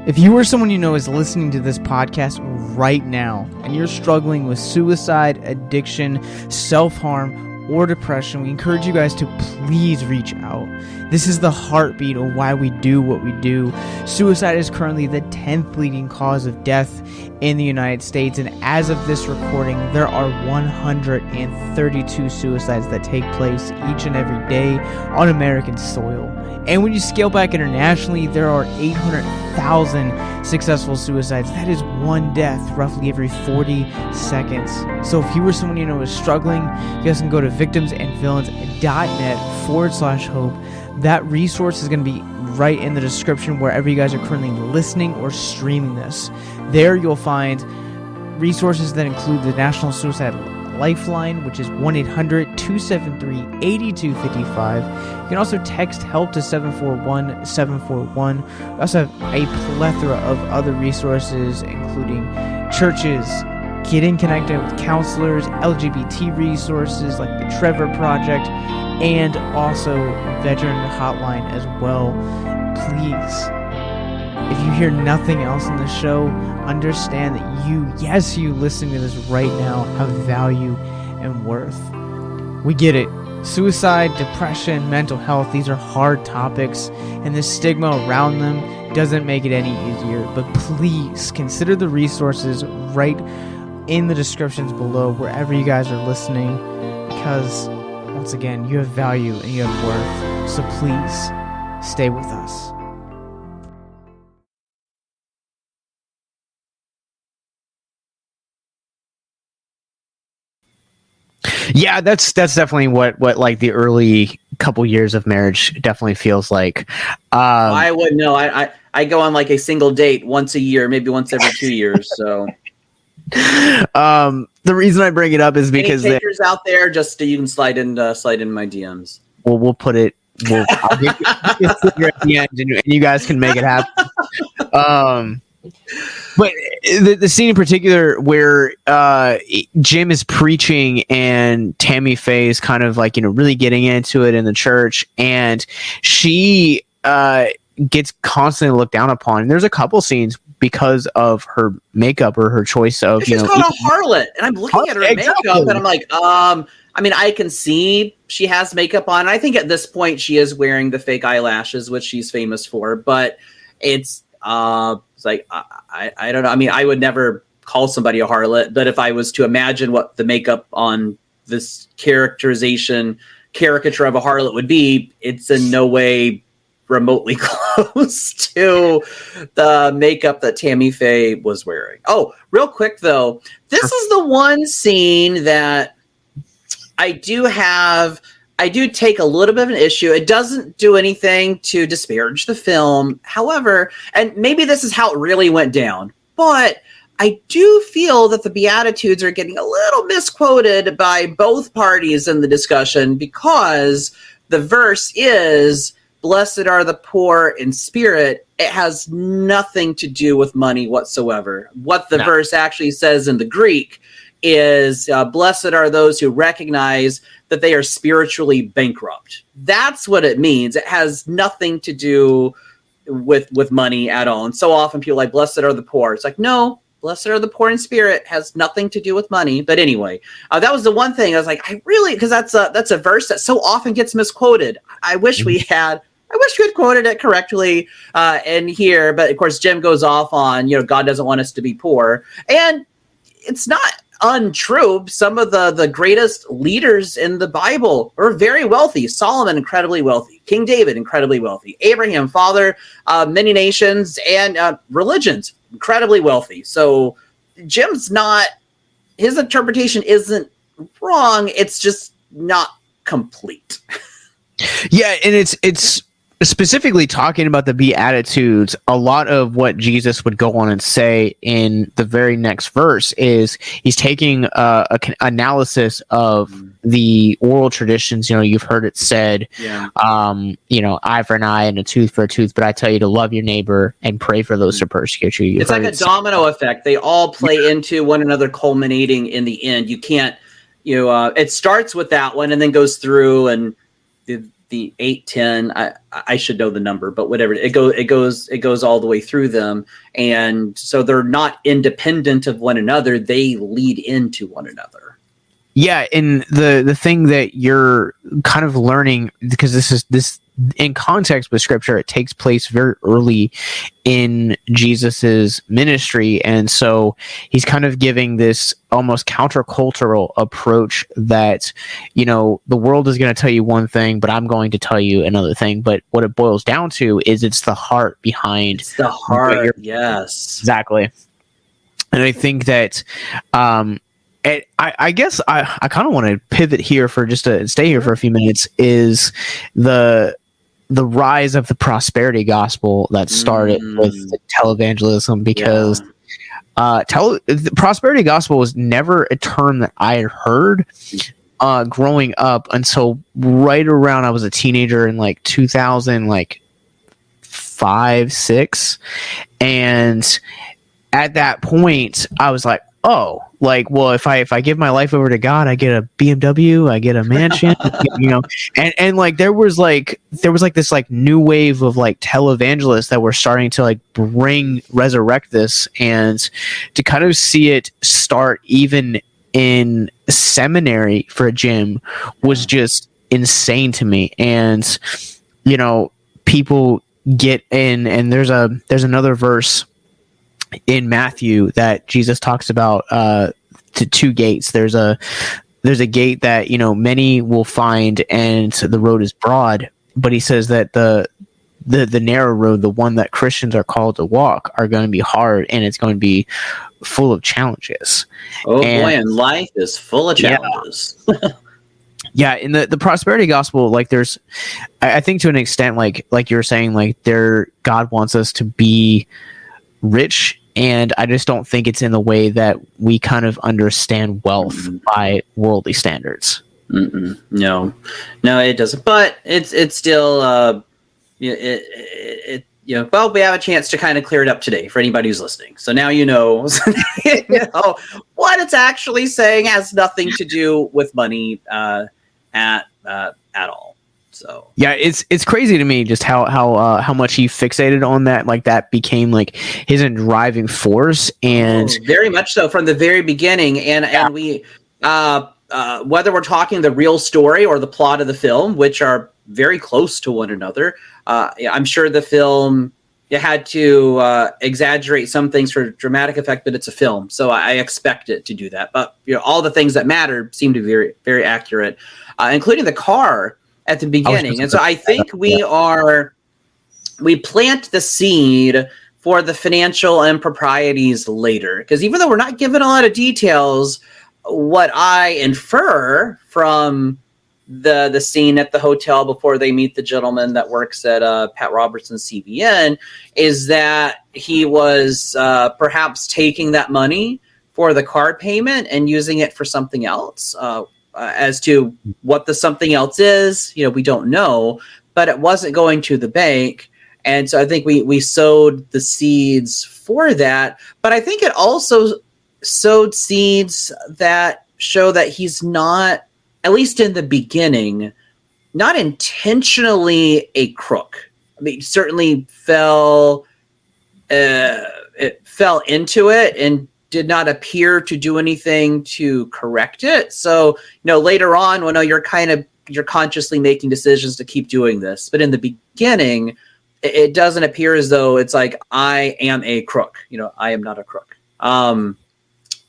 If you or someone you know is listening to this podcast right now and you're struggling with suicide, addiction, self-harm, or depression, we encourage you guys to please reach out. This is the heartbeat of why we do what we do. Suicide is currently the 10th leading cause of death in the United States, and as of this recording, there are 132 suicides that take place each and every day on American soil. And when you scale back internationally, there are 800,000 successful suicides. That is one death roughly every 40 seconds. So if you or someone you know is struggling, you guys can go to victimsandvillains.net/hope. That resource is going to be right in the description wherever you guys are currently listening or streaming this. There you'll find resources that include the National Suicide Lifeline, which is 1-800-273-8255. You can also text HELP to 741-741. We also have a plethora of other resources, including churches, getting connected with counselors, LGBT resources like the Trevor Project, and also Veteran Hotline as well. Please, if you hear nothing else in the show, understand that you listening to this right now, have value and worth. We get it. Suicide, depression, mental health, these are hard topics, and the stigma around them doesn't make it any easier. But please consider the resources right in the descriptions below, wherever you guys are listening, because once again, you have value and you have worth. So please stay with us. Yeah, that's definitely what like the early couple years of marriage definitely feels like. I wouldn't know. I go on like a single date once a year, maybe once every 2 years. So the reason I bring it up is because any takers out there, just you can slide in my DMs. We'll put it. I'll get you at the end, and you guys can make it happen. But the scene in particular where Jim is preaching and Tammy-Faye is kind of like, really getting into it in the church, and she gets constantly looked down upon. And there's a couple scenes because of her makeup or her choice of, she's called a harlot, and I'm looking at her makeup and I'm like, I mean, I can see she has makeup on. I think at this point she is wearing the fake eyelashes, which she's famous for, but it's like, I don't know. I mean, I would never call somebody a harlot, but if I was to imagine what the makeup on this caricature of a harlot would be, it's in no way remotely close to the makeup that Tammy-Faye was wearing. Oh, real quick though, this is the one scene that I do take a little bit of an issue. It doesn't do anything to disparage the film. However, and maybe this is how it really went down, but I do feel that the Beatitudes are getting a little misquoted by both parties in the discussion, because the verse is, "Blessed are the poor in spirit." It has nothing to do with money whatsoever. What the verse actually says in the Greek is, "Blessed are those who recognize that they are spiritually bankrupt." That's what it means. It has nothing to do with money at all. And so often people are like, "Blessed are the poor." It's like, no, "Blessed are the poor in spirit" has nothing to do with money. But anyway, that was the one thing I was like, because that's a verse that so often gets misquoted. I wish we had quoted it correctly in here. But of course, Jim goes off on, God doesn't want us to be poor. And it's not untrue. Some of the greatest leaders in the Bible are very wealthy. Solomon, incredibly wealthy. King David, incredibly wealthy. Abraham, father of many nations and religions, incredibly wealthy. So Jim's his interpretation isn't wrong. It's just not complete. Yeah, and it's specifically talking about the Beatitudes. A lot of what Jesus would go on and say in the very next verse is he's taking an analysis of the oral traditions. You've heard it said, eye for an eye and a tooth for a tooth, but I tell you to love your neighbor and pray for those who persecute you. It's like a domino effect. They all play into one another, culminating in the end. You can't, it starts with that one and then goes through, and the 8, 10, I should know the number, but whatever, it goes all the way through them. And so they're not independent of one another. They lead into one another. Yeah. And the thing that you're kind of learning, because this in context with scripture, it takes place very early in Jesus's ministry. And so he's kind of giving this almost countercultural approach that, the world is going to tell you one thing, but I'm going to tell you another thing. But what it boils down to is it's the heart behind. It's the heart. Yes, exactly. And I think that, I guess I kind of want to pivot here for just to stay here for a few minutes, is the rise of the prosperity gospel that started with the televangelism, because the prosperity gospel was never a term that I had heard growing up until right around I was a teenager in like 2005, 6, and at that point I was like, oh, like, well, if I give my life over to God, I get a BMW, I get a mansion, and like there was like this like new wave of like televangelists that were starting to like resurrect this, and to kind of see it start even in seminary for Jim was just insane to me. And people get in, and there's another verse in Matthew that Jesus talks about to two gates. There's a gate that many will find, and the road is broad, but he says that the narrow road, the one that Christians are called to walk, are going to be hard, and it's going to be full of challenges. Boy, and life is full of challenges. Yeah, in the prosperity gospel, like there's, I think to an extent, like you were saying, like God wants us to be rich, and I just don't think it's in the way that we kind of understand wealth by worldly standards. No, it doesn't. But it's still well, we have a chance to kind of clear it up today for anybody who's listening. So now you know what it's actually saying has nothing to do with money at all. So yeah, it's crazy to me just how much he fixated on that. Like that became like his driving force, and very much so from the very beginning. And we whether we're talking the real story or the plot of the film, which are very close to one another, I'm sure the film had to exaggerate some things for dramatic effect, but it's a film, so I expect it to do that. But all the things that matter seem to be very, very accurate, including the car at the beginning. And so I think we plant the seed for the financial improprieties later, because even though we're not given a lot of details, what I infer from the scene at the hotel before they meet the gentleman that works at Pat Robertson's CVN is that he was perhaps taking that money for the car payment and using it for something else. As to what the something else is, we don't know, but it wasn't going to the bank. And so I think we sowed the seeds for that. But I think it also sowed seeds that show that he's not, at least in the beginning, not intentionally a crook. I mean, certainly fell into it and did not appear to do anything to correct it. So, later on, you're consciously making decisions to keep doing this. But in the beginning, it doesn't appear as though it's like, I am a crook. I am not a crook.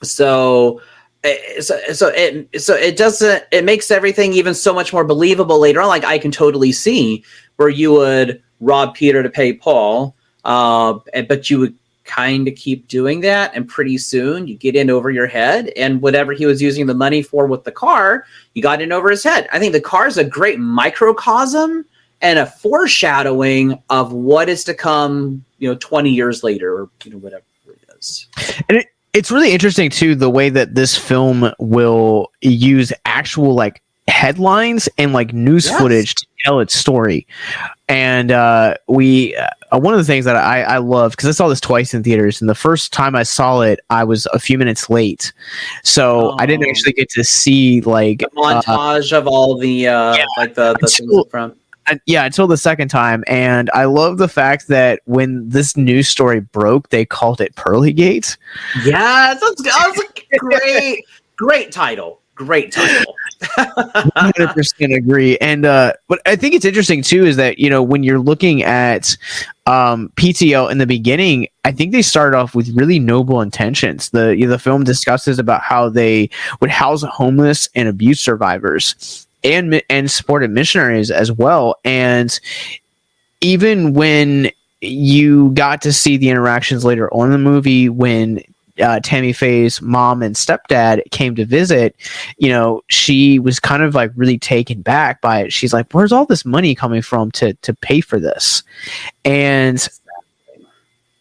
So it doesn't, it makes everything even so much more believable later on. Like I can totally see where you would rob Peter to pay Paul, but you would kind of keep doing that, and pretty soon you get in over your head, and whatever he was using the money for with the car, you got in over his head. I think the car is a great microcosm and a foreshadowing of what is to come, 20 years later, or whatever it is. And it's really interesting too, the way that this film will use actual like headlines and like news footage to tell its story. And one of the things that I love, because I saw this twice in theaters, and the first time I saw it, I was a few minutes late, so I didn't actually get to see like the montage of all the the things from. Until the second time. And I love the fact that when this news story broke, they called it Pearlygate. Yeah, that's a great title. Great title. 100% agree. And but I think it's interesting too is that when you're looking at PTL in the beginning, I think they started off with really noble intentions. The film discusses about how they would house homeless and abuse survivors and supported missionaries as well. And even when you got to see the interactions later on in the movie, when Tammy-Faye's mom and stepdad came to visit, she was kind of like really taken back by it. She's like, where's all this money coming from to pay for this? And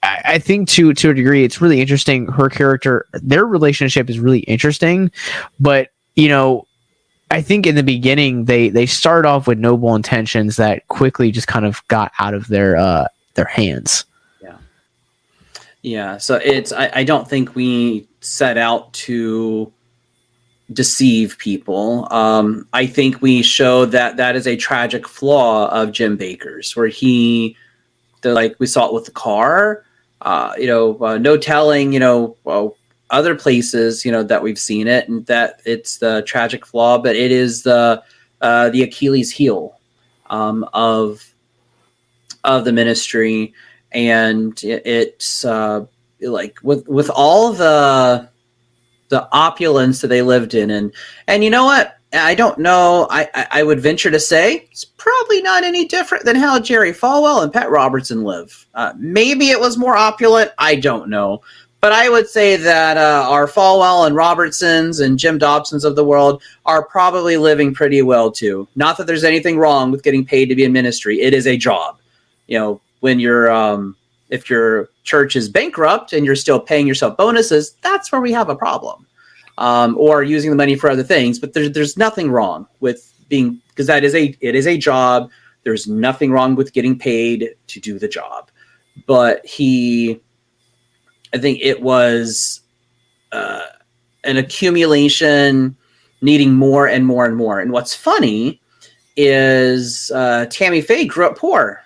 I think to a degree, it's really interesting. Her character, their relationship is really interesting, but I think in the beginning they start off with noble intentions that quickly just kind of got out of their hands. Yeah, so I don't think we set out to deceive people. I think we show that is a tragic flaw of Jim Bakker's, where like we saw it with the car, no telling, other places, that we've seen it, and that it's the tragic flaw, but it is the Achilles heel of the ministry. And it's like with all the opulence that they lived in, and you know what? I don't know. I would venture to say it's probably not any different than how Jerry Falwell and Pat Robertson live. Maybe it was more opulent. I don't know. But I would say that our Falwell and Robertsons and Jim Dobsons of the world are probably living pretty well too. Not that there's anything wrong with getting paid to be in ministry. It is a job. When you're if your church is bankrupt and you're still paying yourself bonuses, that's where we have a problem. Or using the money for other things. But there's nothing wrong with being, because it is a job. There's nothing wrong with getting paid to do the job. But I think it was an accumulation, needing more and more and more. And what's funny is Tammy Faye grew up poor.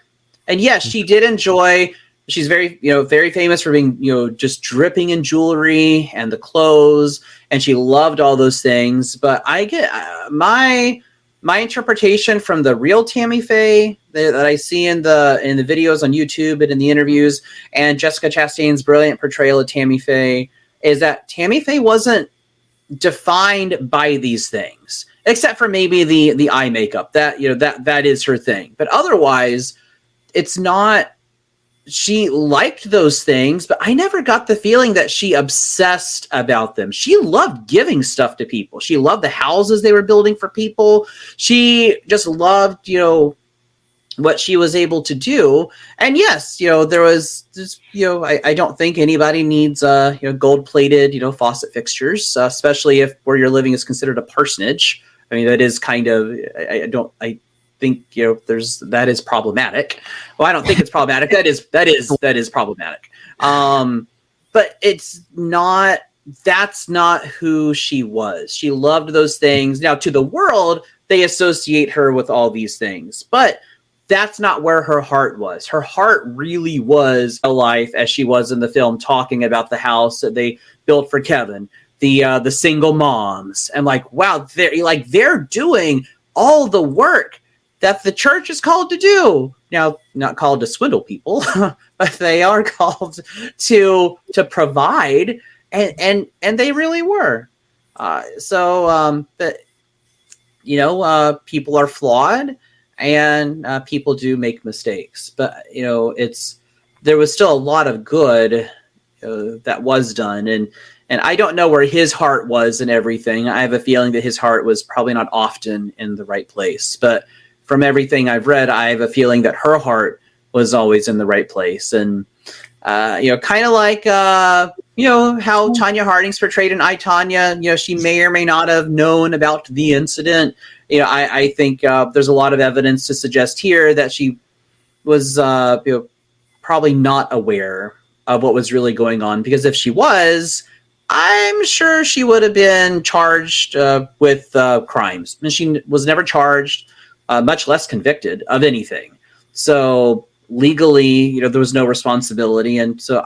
And yes, she did enjoy. She's very, very famous for being, just dripping in jewelry and the clothes, and she loved all those things. But I get my interpretation from the real Tammy Faye that I see in the videos on YouTube and in the interviews, and Jessica Chastain's brilliant portrayal of Tammy Faye, is that Tammy Faye wasn't defined by these things, except for maybe the eye makeup. That is her thing. But otherwise, it's not. She liked those things, but I never got the feeling that she obsessed about them. She loved giving stuff to people. She loved the houses they were building for people. She just loved, what she was able to do. And yes, there was this, I don't think anybody needs, gold-plated, faucet fixtures, especially if where you're living is considered a parsonage. I mean, that is kind of, I think that is problematic. Well, I don't think it's problematic. That is problematic. But that's not who she was. She loved those things. Now, to the world, they associate her with all these things, but that's not where her heart was. Her heart really was a life, as she was in the film, talking about the house that they built for Kevin, the single moms, and wow, they're doing all the work that the church is called to do. Now, not called to swindle people, but they are called to provide, and they really were. But people are flawed, and people do make mistakes. But there was still a lot of good that was done, and I don't know where his heart was in everything. I have a feeling that his heart was probably not often in the right place, but from everything I've read, I have a feeling that her heart was always in the right place. And, kind of like, how Tanya Harding's portrayed in I, Tanya, she may or may not have known about the incident. I think there's a lot of evidence to suggest here that she was, probably not aware of what was really going on, because if she was, I'm sure she would have been charged with crimes. And she was never charged, much less convicted of anything. So legally, there was no responsibility. And so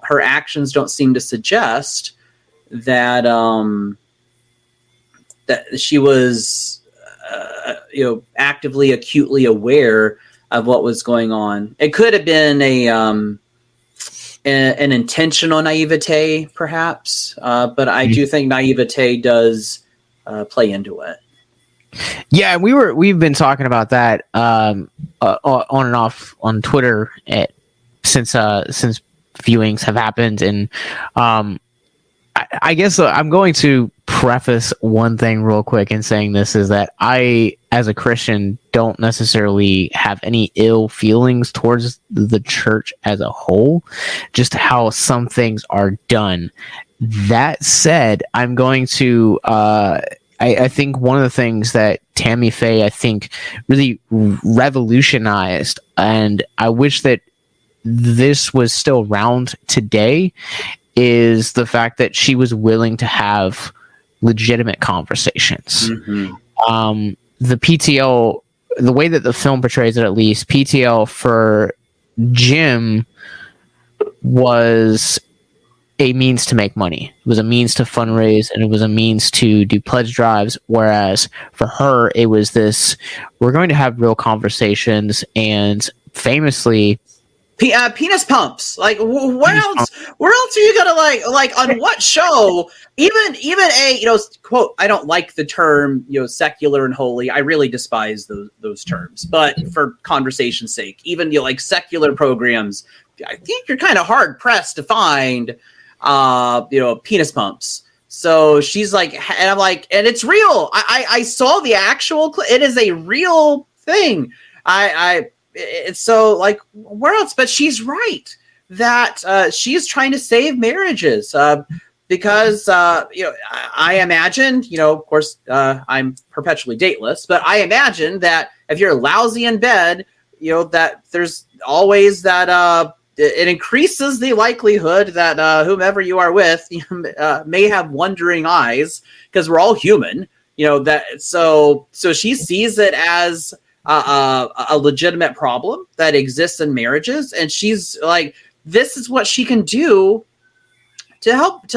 her actions don't seem to suggest that, that she was, actively, acutely aware of what was going on. It could have been an intentional naivete, perhaps. But I do think naivete does play into it. Yeah, we've been talking about that on and off on Twitter since viewings have happened, and I guess I'm going to preface one thing real quick in saying this is that I, as a Christian, don't necessarily have any ill feelings towards the church as a whole, just how some things are done. That said, I'm going to I think one of the things that Tammy Faye, I think, really revolutionized, and I wish that this was still around today is the fact that she was willing to have legitimate conversations. The PTL, the way that the film portrays it, at least, PTL for Jim was a means to make money. It was a means to fundraise, and it was a means to do pledge drives. Whereas for her, it was this: we're going to have real conversations. And famously, penis pumps. Like, where else? Where else are you gonna like on what show? Even a quote. I don't like the term secular and holy. I really despise those terms. But for conversation's sake, even like secular programs, I think you're kind of hard pressed to find penis pumps. So she's like, and I'm like, and it's real. I saw the actual. It is a real thing. It's so like, where else? But she's right that she's trying to save marriages because I imagine, of course, I'm perpetually dateless, but I imagine that if you're lousy in bed, that there's always that it increases the likelihood that whomever you are with may have wandering eyes, because we're all human. That so she sees it as a legitimate problem that exists in marriages, and she's like, this is what she can do to help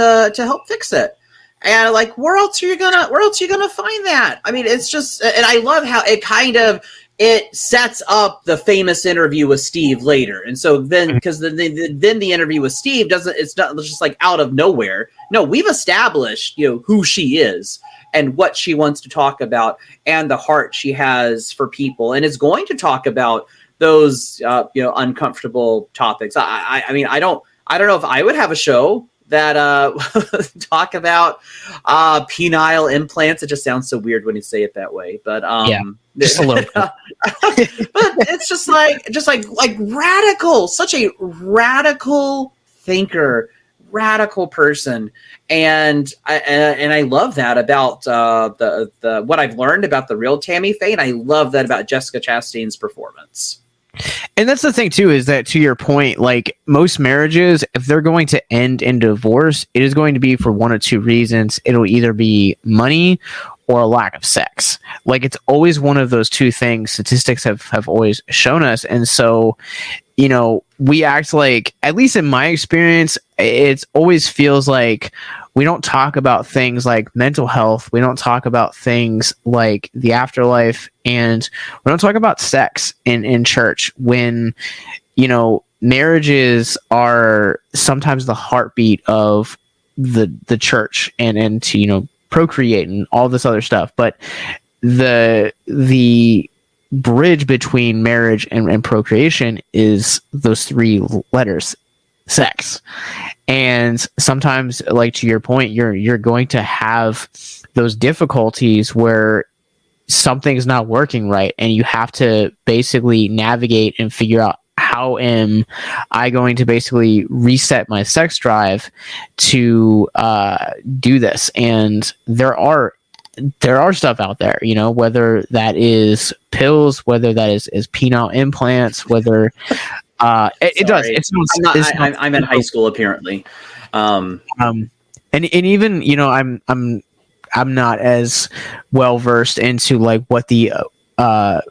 fix it. And like, where else are you gonna find that? I mean, it's just, and I love how it sets up the famous interview with Steve later. And so then, because then the interview with Steve it's not just like out of nowhere. No, we've established who she is and what she wants to talk about and the heart she has for people, and is going to talk about those uncomfortable topics. I mean, I don't know if I would have a show that talk about penile implants. It just sounds so weird when you say it that way, but yeah, just a little bit. But it's just like radical, such a radical thinker, radical person. And I love that about the what I've learned about the real Tammy Faye, and I love that about Jessica Chastain's performance. And that's the thing too, is that, to your point, like most marriages, if they're going to end in divorce, it is going to be for one of two reasons. It'll either be money or a lack of sex. Like, it's always one of those two things. Statistics have always shown us. And so, we act like, at least in my experience, it always feels like we don't talk about things like mental health. We don't talk about things like the afterlife, and we don't talk about sex in church, when, marriages are sometimes the heartbeat of the church and to, procreate and all this other stuff. But the bridge between marriage and procreation is those three letters: sex. And sometimes, like, to your point, you're going to have those difficulties where something's not working right, and you have to basically navigate and figure out, how am I going to basically reset my sex drive to do this? And there are stuff out there, whether that is pills, whether that is penile implants, whether it does. I'm in high school, apparently. And even, I'm not as well versed into like what the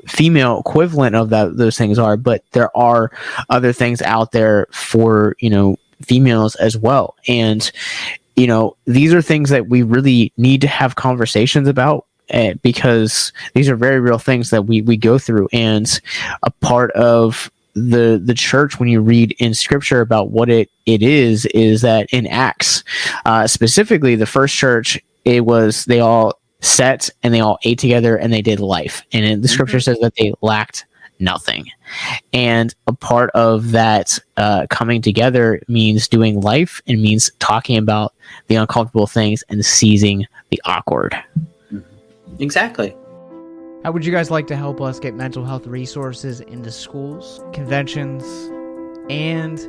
female equivalent of those things are, but there are other things out there for females as well. And these are things that we really need to have conversations about, because these are very real things that we go through. And a part of the church, when you read in scripture about what it is that in Acts, specifically the first church, they all set and they all ate together and they did life. And the scripture says that they lacked nothing. And a part of that coming together means doing life, and means talking about the uncomfortable things and seizing the awkward. Exactly. How would you guys like to help us get mental health resources into schools, conventions, and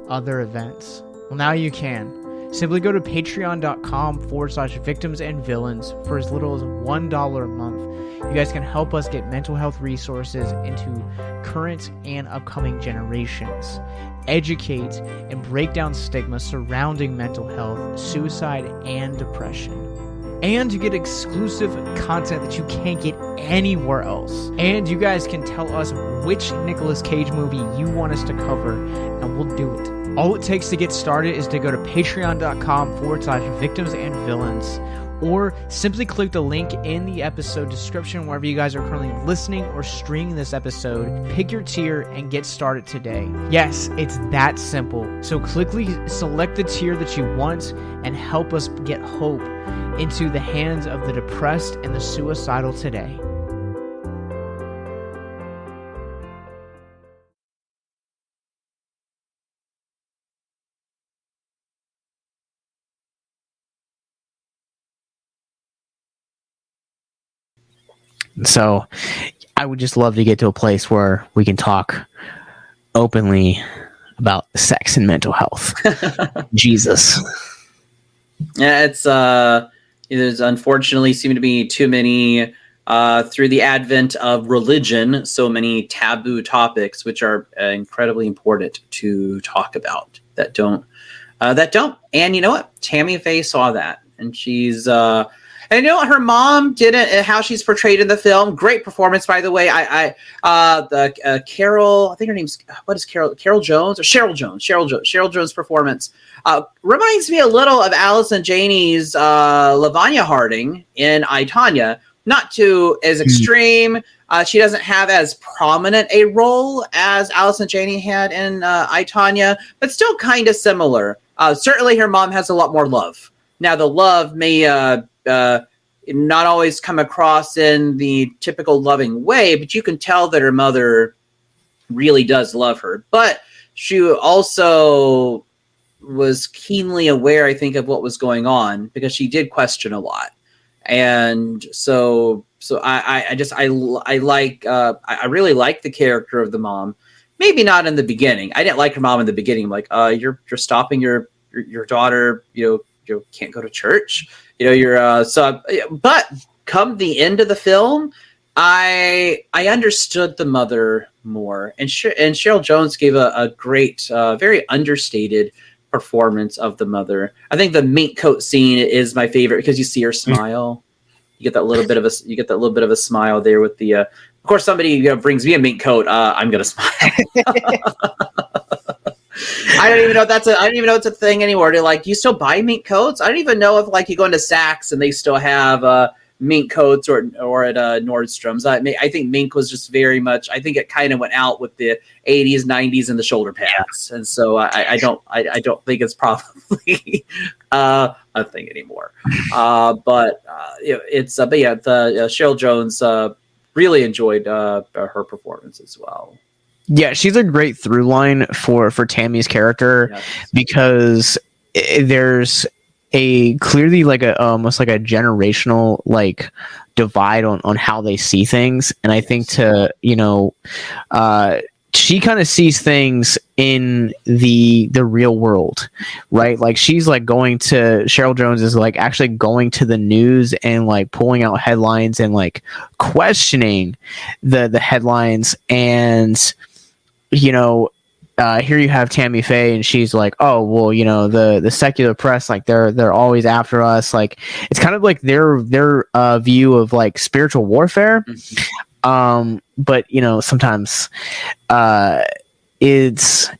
other events? Well, now you can. Simply go to patreon.com/victims and villains for as little as $1 a month. You guys can help us get mental health resources into current and upcoming generations, educate and break down stigma surrounding mental health, suicide, and depression. And you get exclusive content that you can't get anywhere else. And you guys can tell us which Nicolas Cage movie you want us to cover, and we'll do it. All it takes to get started is to go to patreon.com/victims and villains, or simply click the link in the episode description wherever you guys are currently listening or streaming this episode. Pick your tier and get started today. Yes, it's that simple. So quickly select the tier that you want and help us get hope into the hands of the depressed and the suicidal today. So I would just love to get to a place where we can talk openly about sex and mental health. Jesus. Yeah, it's there's unfortunately seem to be too many through the advent of religion, so many taboo topics which are incredibly important to talk about that don't. And you know what? Tammy-Faye saw that, and she's and you know what? Her mom didn't. How she's portrayed in the film, great performance, by the way. Carol, I think her name's what is Carol? Carol Jones or Cheryl Jones? Cheryl Jones' performance reminds me a little of Allison Janney's Lavanya Harding in I, Tanya. Not too as extreme. She doesn't have as prominent a role as Allison Janney had in I, Tanya, but still kind of similar. Certainly, her mom has a lot more love. Now, the love may not always come across in the typical loving way, but you can tell that her mother really does love her. But she also was keenly aware, I think, of what was going on, because she did question a lot. And so I really like the character of the mom. Maybe not in the beginning. I didn't like her mom in the beginning. I'm like, you're stopping your daughter, you can't go to church. But come the end of the film, I understood the mother more, and Cheryl Jones gave a great, very understated performance of the mother. I think the mink coat scene is my favorite because you see her smile. You get that little bit of a smile there with the. Of course, somebody brings me a mink coat. I'm gonna smile. I don't even know if it's a thing anymore. Do you still buy mink coats? I don't even know if you go into Saks and they still have mink coats or at Nordstrom's. I think mink was just very much. I think it kind of went out with the 80s, 90s, and the shoulder pads, and so I don't think it's probably a thing anymore. But Cheryl Jones really enjoyed her performance as well. Yeah, she's a great through line for Tammy's character, yes, because there's a clearly almost like a generational divide on how they see things, and I think she kind of sees things in the real world, right? Cheryl Jones is actually going to the news and pulling out headlines and questioning the headlines. And here you have Tammy-Faye, and she's like, oh well, the secular press, they're always after us. It's kind of their view of spiritual warfare. Mm-hmm. But sometimes it's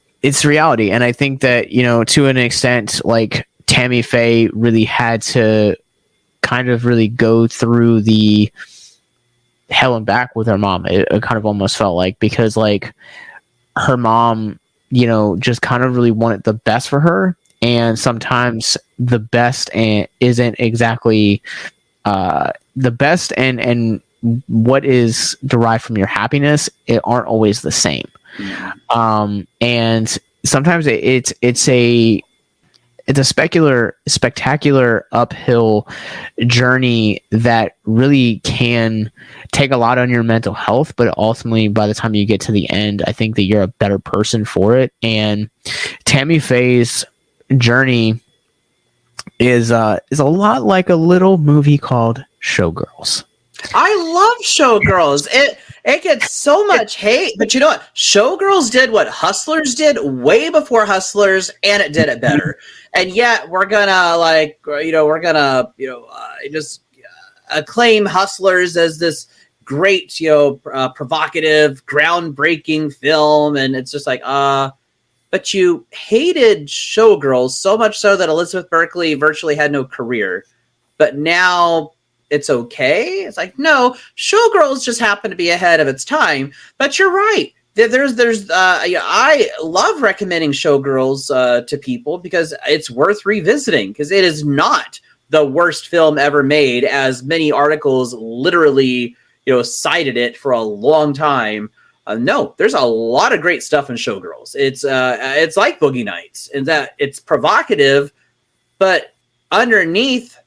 reality, and I think that to an extent, Tammy-Faye really had to kind of really go through the hell and back with her mom. It kind of almost felt because her mom, just kind of really wanted the best for her, and sometimes the best isn't exactly the best, and what is derived from your happiness, it aren't always the same. And sometimes it's a spectacular uphill journey that really can take a lot on your mental health, but ultimately by the time you get to the end, I think that you're a better person for it. And Tammy-Faye's journey is a lot like a little movie called Showgirls. I love Showgirls. It gets so much hate, but you know what? Showgirls did what Hustlers did way before Hustlers, and it did it better. And yet we're gonna just acclaim Hustlers as this great, provocative, groundbreaking film, and it's just like, but you hated Showgirls so much so that Elizabeth Berkley virtually had no career. But now it's okay. It's like, no, Showgirls just happened to be ahead of its time. But you're right. I love recommending Showgirls to people because it's worth revisiting, because it is not the worst film ever made, as many articles literally, cited it for a long time. No, there's a lot of great stuff in Showgirls. It's like Boogie Nights in that it's provocative, but underneath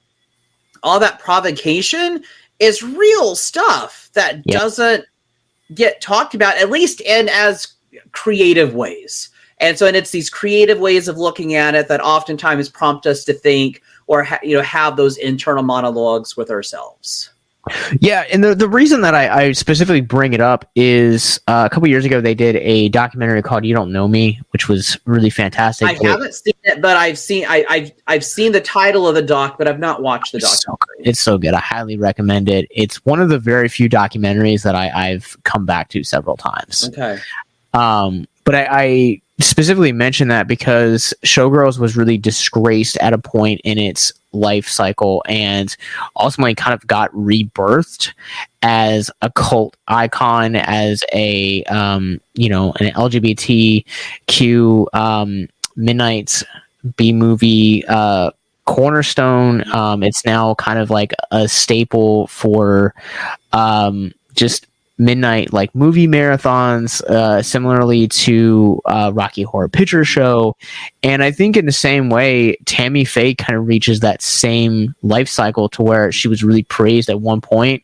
all that provocation is real stuff that doesn't get talked about, at least in as creative ways. And it's these creative ways of looking at it that oftentimes prompt us to think or have those internal monologues with ourselves. Yeah, and the reason that I specifically bring it up is a couple years ago they did a documentary called "You Don't Know Me," which was really fantastic. I haven't seen it, but I've seen the title of the doc, but I've not watched the documentary. It's so good. I highly recommend it. It's one of the very few documentaries that I've come back to several times. Okay. But I specifically mentioned that because Showgirls was really disgraced at a point in its life cycle and ultimately kind of got rebirthed as a cult icon, as a an LGBTQ midnight B-movie cornerstone. It's now kind of like a staple for just midnight like movie marathons, similarly to Rocky Horror Picture Show. And I think in the same way, Tammy-Faye kind of reaches that same life cycle to where she was really praised at one point,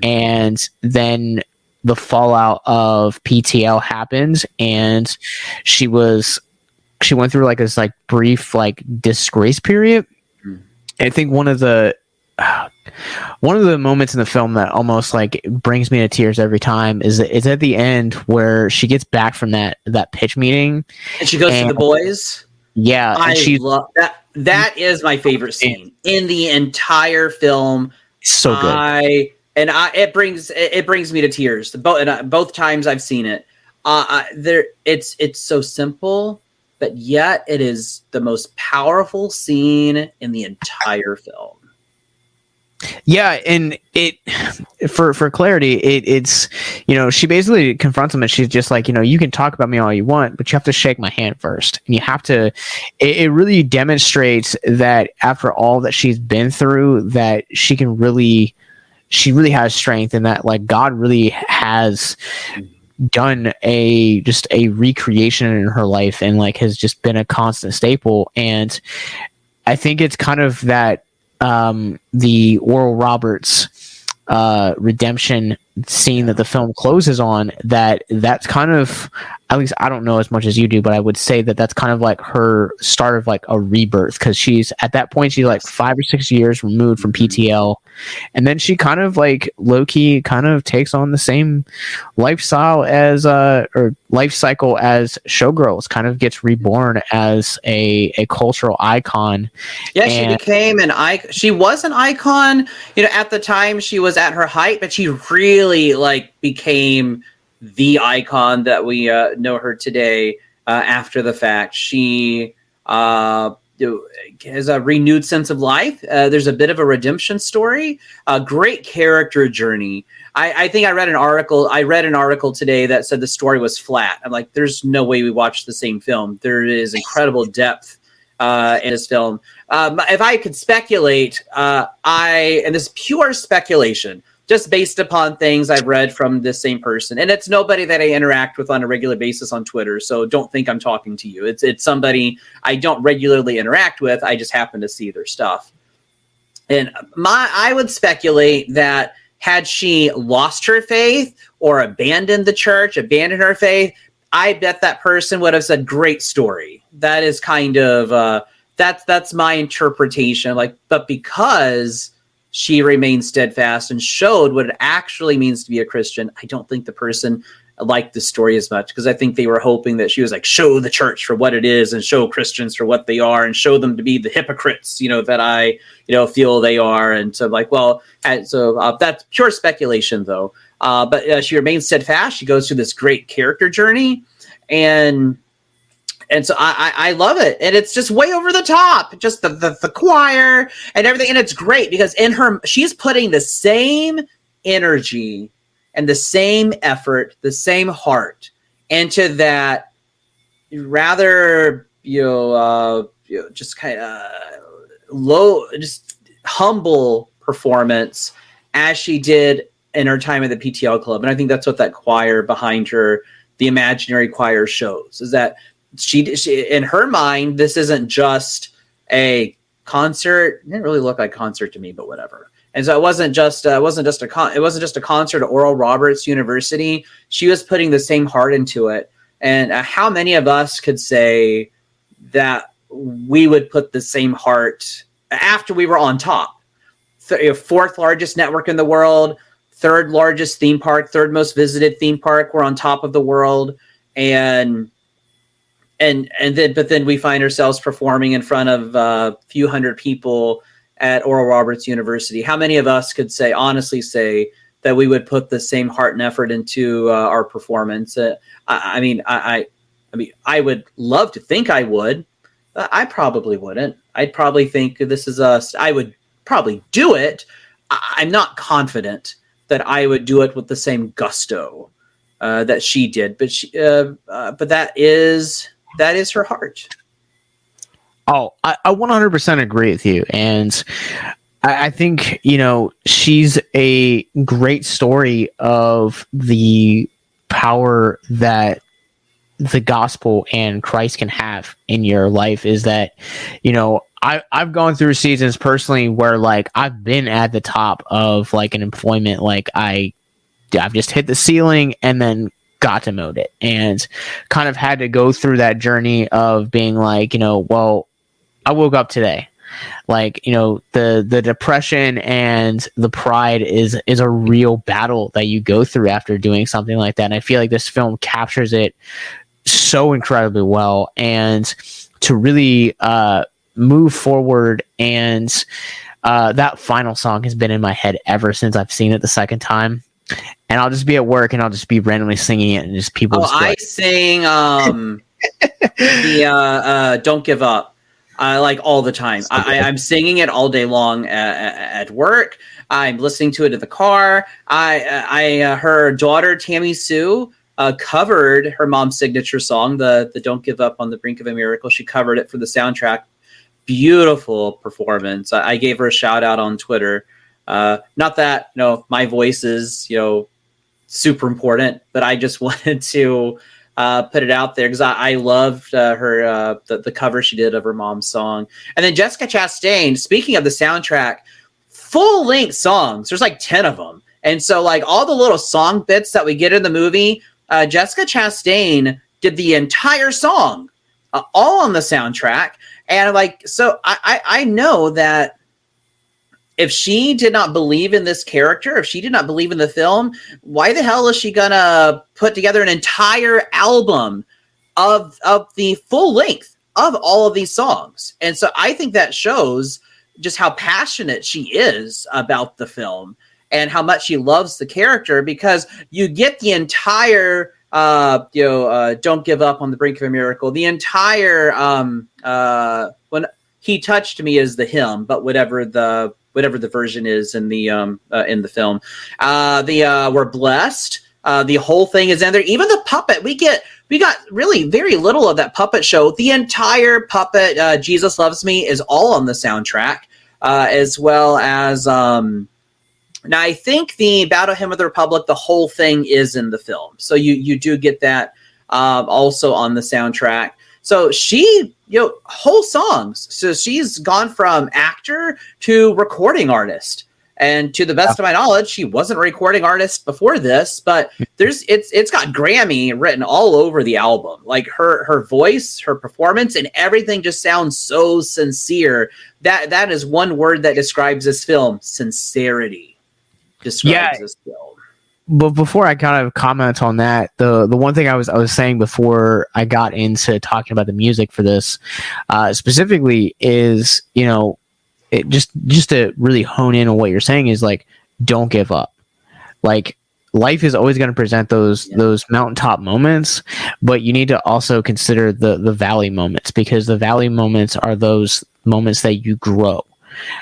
and then the fallout of PTL happened, and she went through like this like brief like disgrace period. I think one of the moments in the film that almost like brings me to tears every time is at the end where she gets back from that pitch meeting and she goes to the boys. Yeah, I love that. That is my favorite scene in the entire film. So good. It brings me to tears. Both times I've seen it. It's so simple, but yet it is the most powerful scene in the entire film. Yeah, and it for clarity, it's she basically confronts him and she's just like, you can talk about me all you want, but you have to shake my hand first. And you have to it really demonstrates that after all that she's been through, that she really has strength, and that like God really has done a recreation in her life and like has just been a constant staple. And I think it's kind of that the Oral Roberts redemption scene that the film closes on, that's kind of, at least I don't know as much as you do, but I would say that that's kind of like her start of like a rebirth, because she's at that point she's like 5 or 6 years removed from PTL, and then she kind of like low-key kind of takes on the same lifestyle as or life cycle as Showgirls, kind of gets reborn as a cultural icon. Yeah, she became an icon. She was an icon, at the time she was at her height, but she really like became the icon that we know her today after the fact. She has a renewed sense of life. There's a bit of a redemption story, a great character journey. I think I read an article today that said the story was flat. I'm like, there's no way we watched the same film. There is incredible depth in this film. If I could speculate, and this is pure speculation, just based upon things I've read from this same person. And it's nobody that I interact with on a regular basis on Twitter, so don't think I'm talking to you. It's somebody I don't regularly interact with. I just happen to see their stuff. And I would speculate that had she lost her faith or abandoned the church, abandoned her faith, I bet that person would have said, great story. That is kind of, that's my interpretation. But because she remained steadfast and showed what it actually means to be a Christian. I don't think the person liked the story as much, because I think they were hoping that she was like, show the church for what it is and show Christians for what they are and show them to be the hypocrites, that I, feel they are. And so like, well, that's pure speculation though. But she remains steadfast. She goes through this great character journey, and so I love it. And it's just way over the top, just the choir and everything. And it's great because she's putting the same energy and the same effort, the same heart into that rather, just kind of low, just humble performance as she did in her time at the PTL Club. And I think that's what that choir behind her, the imaginary choir, shows, is that she in her mind, this isn't just a concert. It didn't really look like concert to me, but whatever. And so it wasn't just a concert at Oral Roberts University. She was putting the same heart into it. And how many of us could say that we would put the same heart after we were on top? Fourth largest network in the world, third largest theme park, third most visited theme park. We're on top of the world, and then we find ourselves performing in front of a few hundred people at Oral Roberts University. How many of us could honestly say that we would put the same heart and effort into our performance? I would love to think I would. I probably wouldn't. I'd probably think this is us. I would probably do it. I'm not confident that I would do it with the same gusto that she did. But that is her heart. Oh, I 100% agree with you. And I think, she's a great story of the power that the gospel and Christ can have in your life. Is that, I've gone through seasons personally where like I've been at the top of like an employment, like I've just hit the ceiling and then got demoted, it and kind of had to go through that journey of being like, well, I woke up today. Like, the depression and the pride is a real battle that you go through after doing something like that. And I feel like this film captures it so incredibly well. And to really move forward, and that final song has been in my head ever since I've seen it the second time. And I'll just be at work and I'll just be randomly singing it, and just people. I sing the "Don't Give Up." Like all the time. I'm singing it all day long at work. I'm listening to it in the car. Her daughter Tammy Sue covered her mom's signature song, the "Don't Give Up on the Brink of a Miracle." She covered it for the soundtrack. Beautiful performance. I gave her a shout out on Twitter. Not that my voice is super important, but I just wanted to put it out there because I loved her the cover she did of her mom's song. And then Jessica Chastain, speaking of the soundtrack, full length songs. There's like 10 of them, and so like all the little song bits that we get in the movie, Jessica Chastain did the entire song, all on the soundtrack. And like, so I know that if she did not believe in this character, if she did not believe in the film, why the hell is she gonna put together an entire album of the full length of all of these songs? And so I think that shows just how passionate she is about the film and how much she loves the character, because you get the entire "Don't Give Up on the Brink of a Miracle," the entire "When He Touched Me" is the hymn, but whatever the version is in the film, "We're Blessed," the whole thing is in there. Even the puppet, we got really very little of that puppet show. The entire puppet, "Jesus Loves Me," is all on the soundtrack, as well as now I think the Battle Hymn of the Republic, the whole thing is in the film, so you do get that also on the soundtrack. So she, whole songs. So she's gone from actor to recording artist. And to the best of my knowledge, she wasn't a recording artist before this, but it's got Grammy written all over the album. Like her voice, her performance, and everything just sounds so sincere. That is one word that describes this film: sincerity. Describes this film. But before I kind of comment on that, the one thing I was saying before I got into talking about the music for this, specifically is, you know, it just to really hone in on what you're saying is like, don't give up. Like, life is always going to present those mountaintop moments, but you need to also consider the valley moments, because the valley moments are those moments that you grow,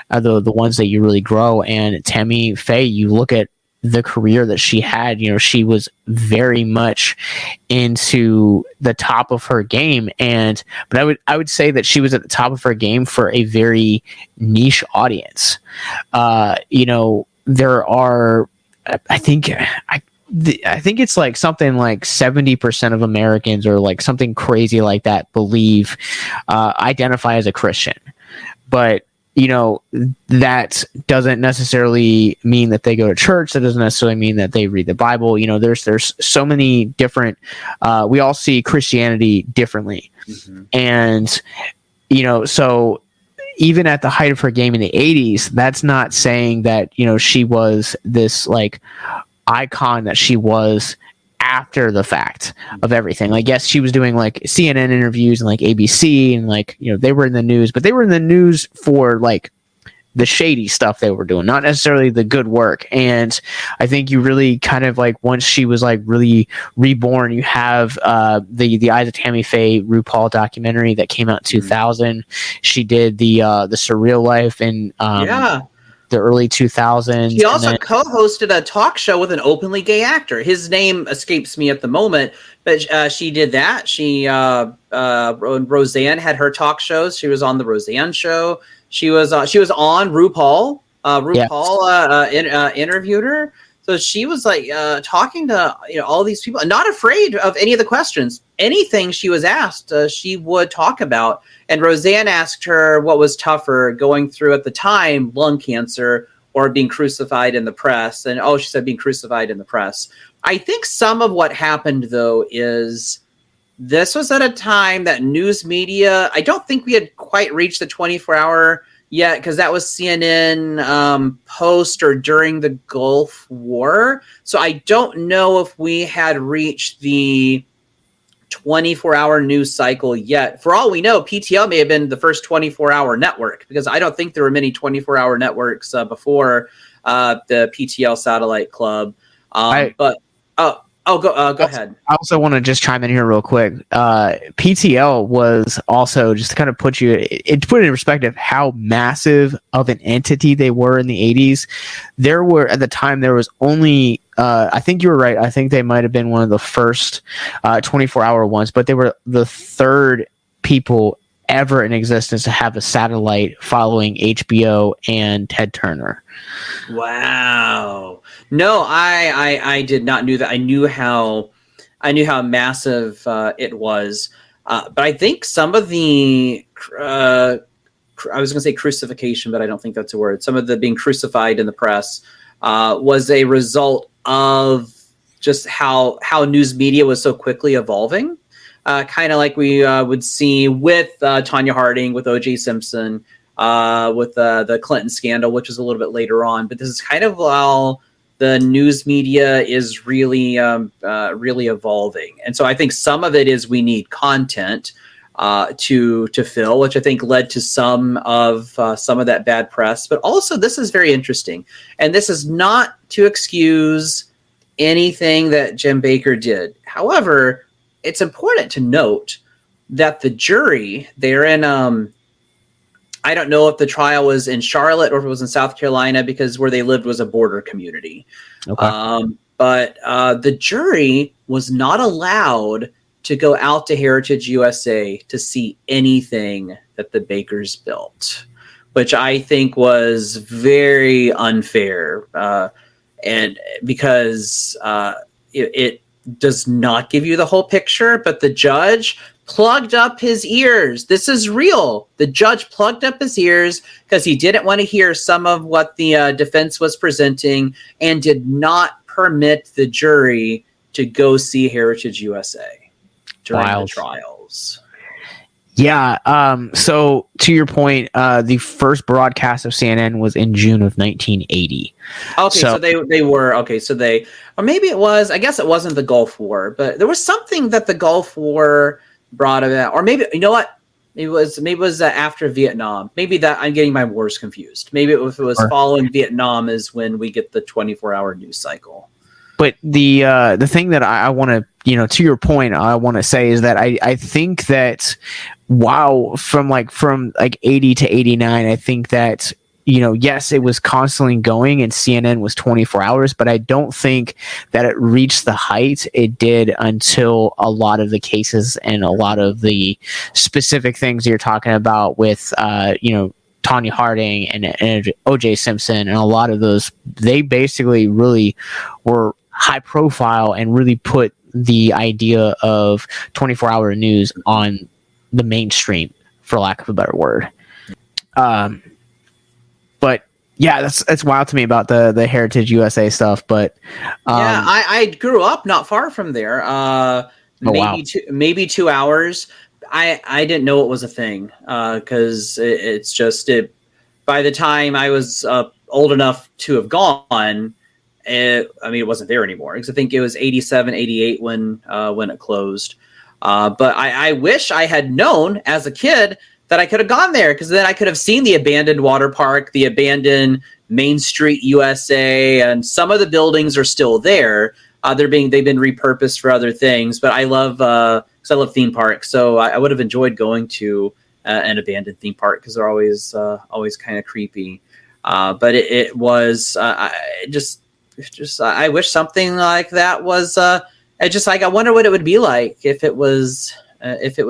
the ones that you really grow. And Tammy-Faye, you look at the career that she had, you know, she was very much into the top of her game. But I would say that she was at the top of her game for a very niche audience. You know, there are, I think it's like something like 70% of Americans, or like something crazy like that, identify as a Christian. But, you know, that doesn't necessarily mean that they go to church. That doesn't necessarily mean that they read the Bible. You know, there's so many different, we all see Christianity differently. Mm-hmm. And, you know, so even at the height of her game in the 80s, that's not saying that, you know, she was this like icon that she was after the fact of everything. Like, yes, she was doing like CNN interviews and like ABC, and like, you know, they were in the news, but they were in the news for like the shady stuff they were doing, not necessarily the good work. And I think you really kind of like, once she was like really reborn, you have the Eyes-of-Tammy-Faye RuPaul documentary that came out in 2000. She did the Surreal Life in the early 2000s. She also co-hosted a talk show with an openly gay actor. His name escapes me at the moment, but she did that. She Roseanne had her talk shows. She was on the Roseanne show. She was on RuPaul. RuPaul interviewed her. So she was like talking to, you know, all these people, and not afraid of any of the questions. Anything she was asked, she would talk about. And Roseanne asked her what was tougher, going through at the time lung cancer or being crucified in the press. And she said being crucified in the press. I think some of what happened, though, is this was at a time that news media, I don't think we had quite reached the 24-hour yet, because that was CNN post or during the Gulf War. So I don't know if we had reached the 24-hour news cycle yet. For all we know, PTL may have been the first 24-hour network, because I don't think there were many 24-hour networks before the PTL Satellite Club. Go ahead. I also want to just chime in here real quick. PTL was also, just to kind of put it in perspective, how massive of an entity they were in the 80s. There were, at the time, there was only, I think you were right, I think they might have been one of the first 24-hour ones, but they were the third people ever in existence to have a satellite following HBO and Ted Turner. Wow. No, I did not know that. I knew how massive it was. But I think some of the I was going to say crucifixion, but I don't think that's a word. Some of the being crucified in the press was a result of just how news media was so quickly evolving. Kind of like we would see with Tanya Harding, with O.J. Simpson, with the Clinton scandal, which is a little bit later on. But this is kind of how the news media is really evolving. And so I think some of it is we need content to fill, which I think led to some of that bad press. But also, this is very interesting. And this is not to excuse anything that Jim Bakker did. However, it's important to note that the jury, they're in, I don't know if the trial was in Charlotte or if it was in South Carolina, because where they lived was a border community. Okay. But the jury was not allowed to go out to Heritage USA to see anything that the Bakkers built, which I think was very unfair. And because it does not give you the whole picture, but the judge plugged up his ears. This is real. The judge plugged up his ears because he didn't want to hear some of what the defense was presenting and did not permit the jury to go see Heritage USA during the trials. Yeah. So to your point, the first broadcast of CNN was in June of 1980. Okay, so they were okay. So they, or maybe it was. I guess it wasn't the Gulf War, but there was something that the Gulf War brought about, or maybe you know what? Maybe it was after Vietnam. Maybe that I'm getting my wars confused. Maybe if it was following Vietnam is when we get the 24-hour news cycle. But the thing that I want to, to your point, I want to say is that I think that from 80 to 89, I think that, yes, it was constantly going and CNN was 24 hours, but I don't think that it reached the height it did until a lot of the cases and a lot of the specific things you're talking about with, Tanya Harding and O.J. Simpson and a lot of those, they basically really were high profile and really put the idea of 24-hour news on the mainstream, for lack of a better word. But yeah, that's wild to me about the Heritage USA stuff. But yeah, I grew up not far from there. Maybe 2 hours. I didn't know it was a thing because it's just it. By the time I was old enough to have gone, it wasn't there anymore because I think it was 87, 88 when it closed. But I wish I had known as a kid that I could have gone there because then I could have seen the abandoned water park, the abandoned Main Street USA, and some of the buildings are still there. They've been repurposed for other things, but I love theme parks, so I would have enjoyed going to an abandoned theme park because they're always kind of creepy. But it was I wish something like that was. I wonder what it would be like if it was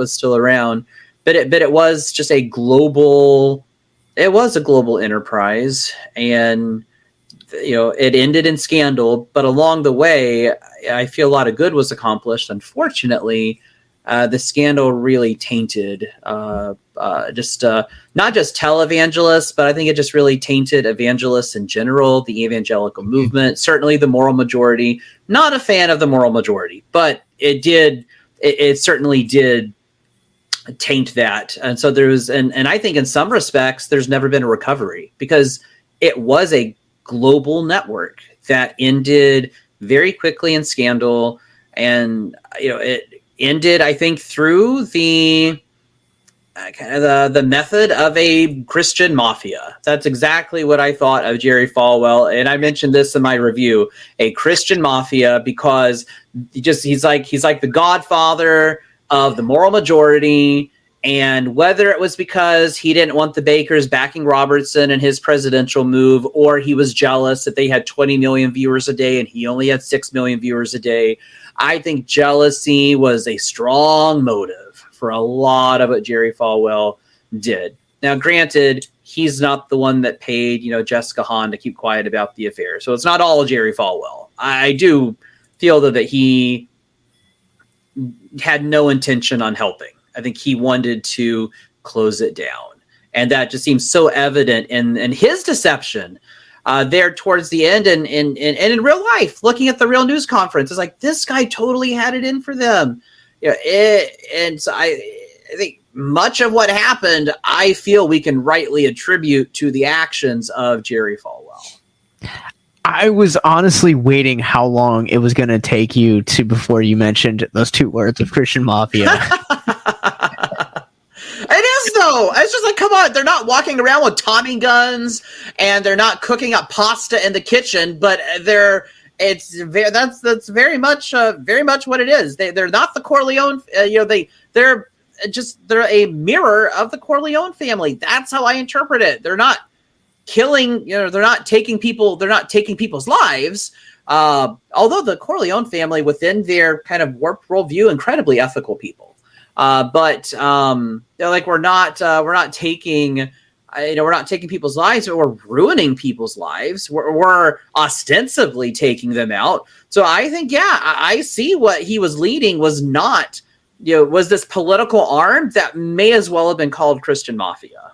still around. But it was just a global. It was a global enterprise, and it ended in scandal. But along the way, I feel a lot of good was accomplished. Unfortunately, the scandal really tainted not just televangelists, but I think it just really tainted evangelists in general, the evangelical movement, certainly the moral majority. Not a fan of the moral majority, but it certainly did taint that. And so there was, and I think in some respects, there's never been a recovery because it was a global network that ended very quickly in scandal. And, it ended, I think, through the the method of a Christian mafia. That's exactly what I thought of Jerry Falwell. And I mentioned this in my review, a Christian mafia, because he's like the godfather of the moral majority. And whether it was because he didn't want the Bakkers backing Robertson in his presidential move, or he was jealous that they had 20 million viewers a day and he only had 6 million viewers a day, I think jealousy was a strong motive for a lot of what Jerry Falwell did. Now, granted, he's not the one that paid, Jessica Hahn to keep quiet about the affair. So it's not all Jerry Falwell. I do feel that he had no intention on helping. I think he wanted to close it down. And that just seems so evident in his deception there towards the end and in real life, looking at the Real News Conference. It's like, this guy totally had it in for them. And so I think much of what happened, I feel we can rightly attribute to the actions of Jerry Falwell. I was honestly waiting how long it was going to take you before you mentioned those two words of Christian mafia. It is, though. It's just like, come on, they're not walking around with Tommy guns and they're not cooking up pasta in the kitchen, but that's very much what it is. They're not the Corleone, they're a mirror of the Corleone family. That's how I interpret it. They're not killing, they're not taking people's lives. Although the Corleone family, within their kind of warped worldview, incredibly ethical people. But we're not taking people's lives, but we're ruining people's lives. We're ostensibly taking them out. So I think, I see what he was leading was not was this political arm that may as well have been called Christian Mafia.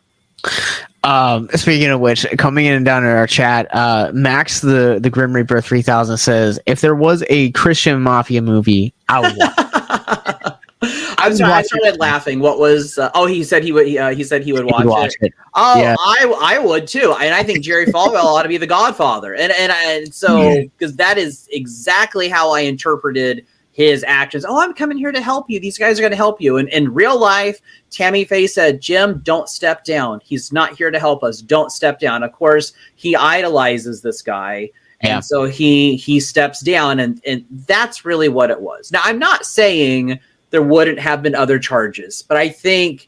Speaking of which, coming in and down in our chat, Max the Grim Reaper 3000 says, if there was a Christian Mafia movie, I would watch it. I'm sorry, I started laughing. What was? He said he would. He said he would watch it. Oh, yeah. I would too, and I think Jerry Falwell ought to be the Godfather, and so because that is exactly how I interpreted his actions. Oh, I'm coming here to help you. These guys are going to help you. And in real life, Tammy-Faye said, Jim, don't step down. He's not here to help us. Don't step down. Of course, he idolizes this guy. And so he steps down, and that's really what it was. Now, I'm not saying there wouldn't have been other charges, but I think,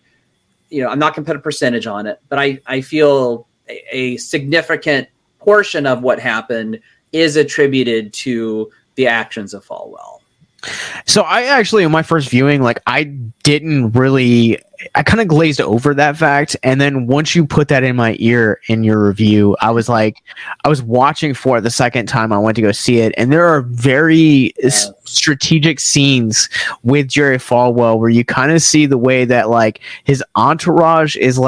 I'm not going to put a percentage on it, but I feel a significant portion of what happened is attributed to the actions of Falwell. So I actually, in my first viewing, I kind of glazed over that fact. And then once you put that in my ear in your review, I was watching for it the second time I went to go see it. And there are very strategic scenes with Jerry Falwell where you kind of see the way that his entourage is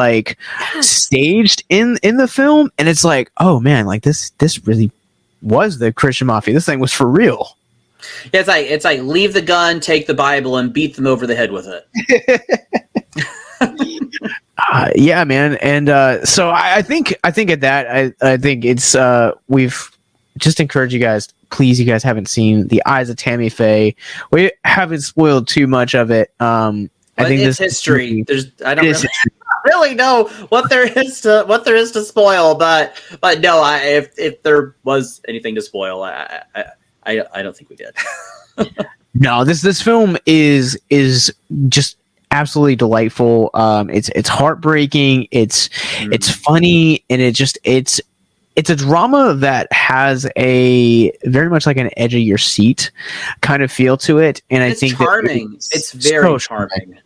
staged in the film. And it's oh man, this really was the Christian Mafia. This thing was for real. Yeah, it's like leave the gun, take the Bible, and beat them over the head with it. Yeah, man, and so I think at that I think it's we've just encouraged you guys. Please, you guys haven't seen The Eyes of Tammy-Faye. We haven't spoiled too much of it. I think it's history. I don't really know what there is to spoil, but no, if there was anything to spoil, I don't think we did. No, this film is just absolutely delightful. It's heartbreaking. It's funny, and it's a drama that has a very much like an edge of your seat kind of feel to it. And I think charming. It's very charming.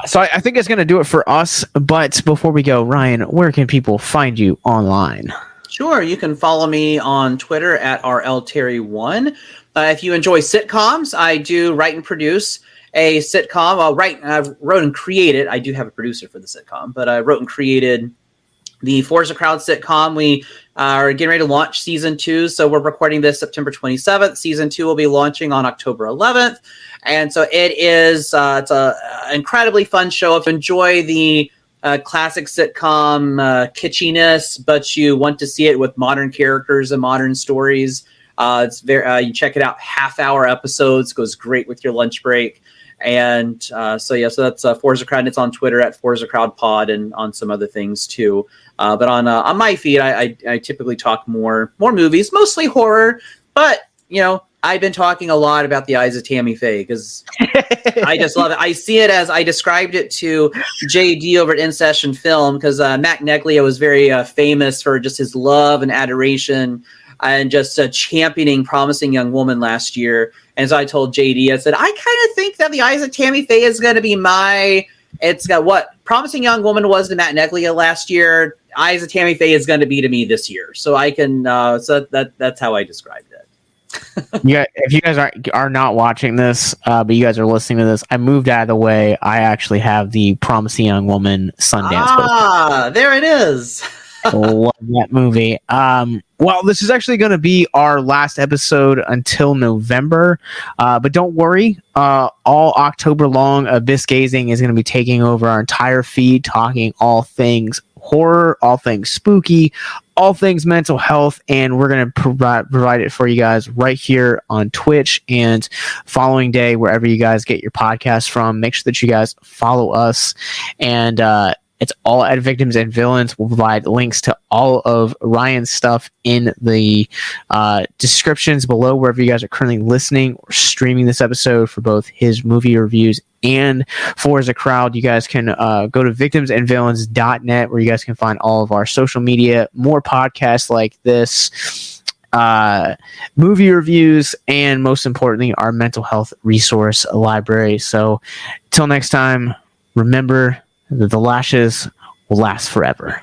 So I think it's going to do it for us. But before we go, Ryan, where can people find you online? Sure, you can follow me on Twitter at RLTerry1. If you enjoy sitcoms, I do write and produce a sitcom. I wrote and created. I do have a producer for the sitcom, but I wrote and created the Forza Crowd sitcom. We are getting ready to launch season 2, so we're recording this September 27th. Season 2 will be launching on October 11th, and so it's an incredibly fun show. If you enjoy the classic sitcom kitschiness, but you want to see it with modern characters and modern stories, it's very you check it out. Half-hour episodes, goes great with your lunch break. And so that's Forza Crowd. And it's on Twitter at Forza Crowd Pod and on some other things too. But on my feed, I typically talk more movies, mostly horror. But I've been talking a lot about The Eyes of Tammy-Faye because I just love it. I see it as I described it to JD over at In Session Film because Matt Neglia was very famous for just his love and adoration and just championing Promising Young Woman last year. And so I told JD, I said, I kind of think that The Eyes of Tammy-Faye is going to be it's got what Promising Young Woman was to Matt Neglia last year. Eyes of Tammy-Faye is going to be to me this year. So I can, that's how I described it. Yeah, if you guys are not watching this, but you guys are listening to this, I moved out of the way. I actually have the Promising Young Woman Sundance. There it is. Love that movie. Well, this is actually going to be our last episode until November, but don't worry. All October long, Abyss Gazing is going to be taking over our entire feed, talking all things horror, all things spooky, all things mental health, and we're going to provide it for you guys right here on Twitch and following day, wherever you guys get your podcasts from. Make sure that you guys follow us, and it's all at Victims and Villains. We'll provide links to all of Ryan's stuff in the descriptions below, wherever you guys are currently listening or streaming this episode for both his movie reviews and Forza Crowd. You guys can go to victimsandvillains.net, where you guys can find all of our social media, more podcasts like this, movie reviews, and most importantly, our mental health resource library. So till next time, remember that the lashes will last forever.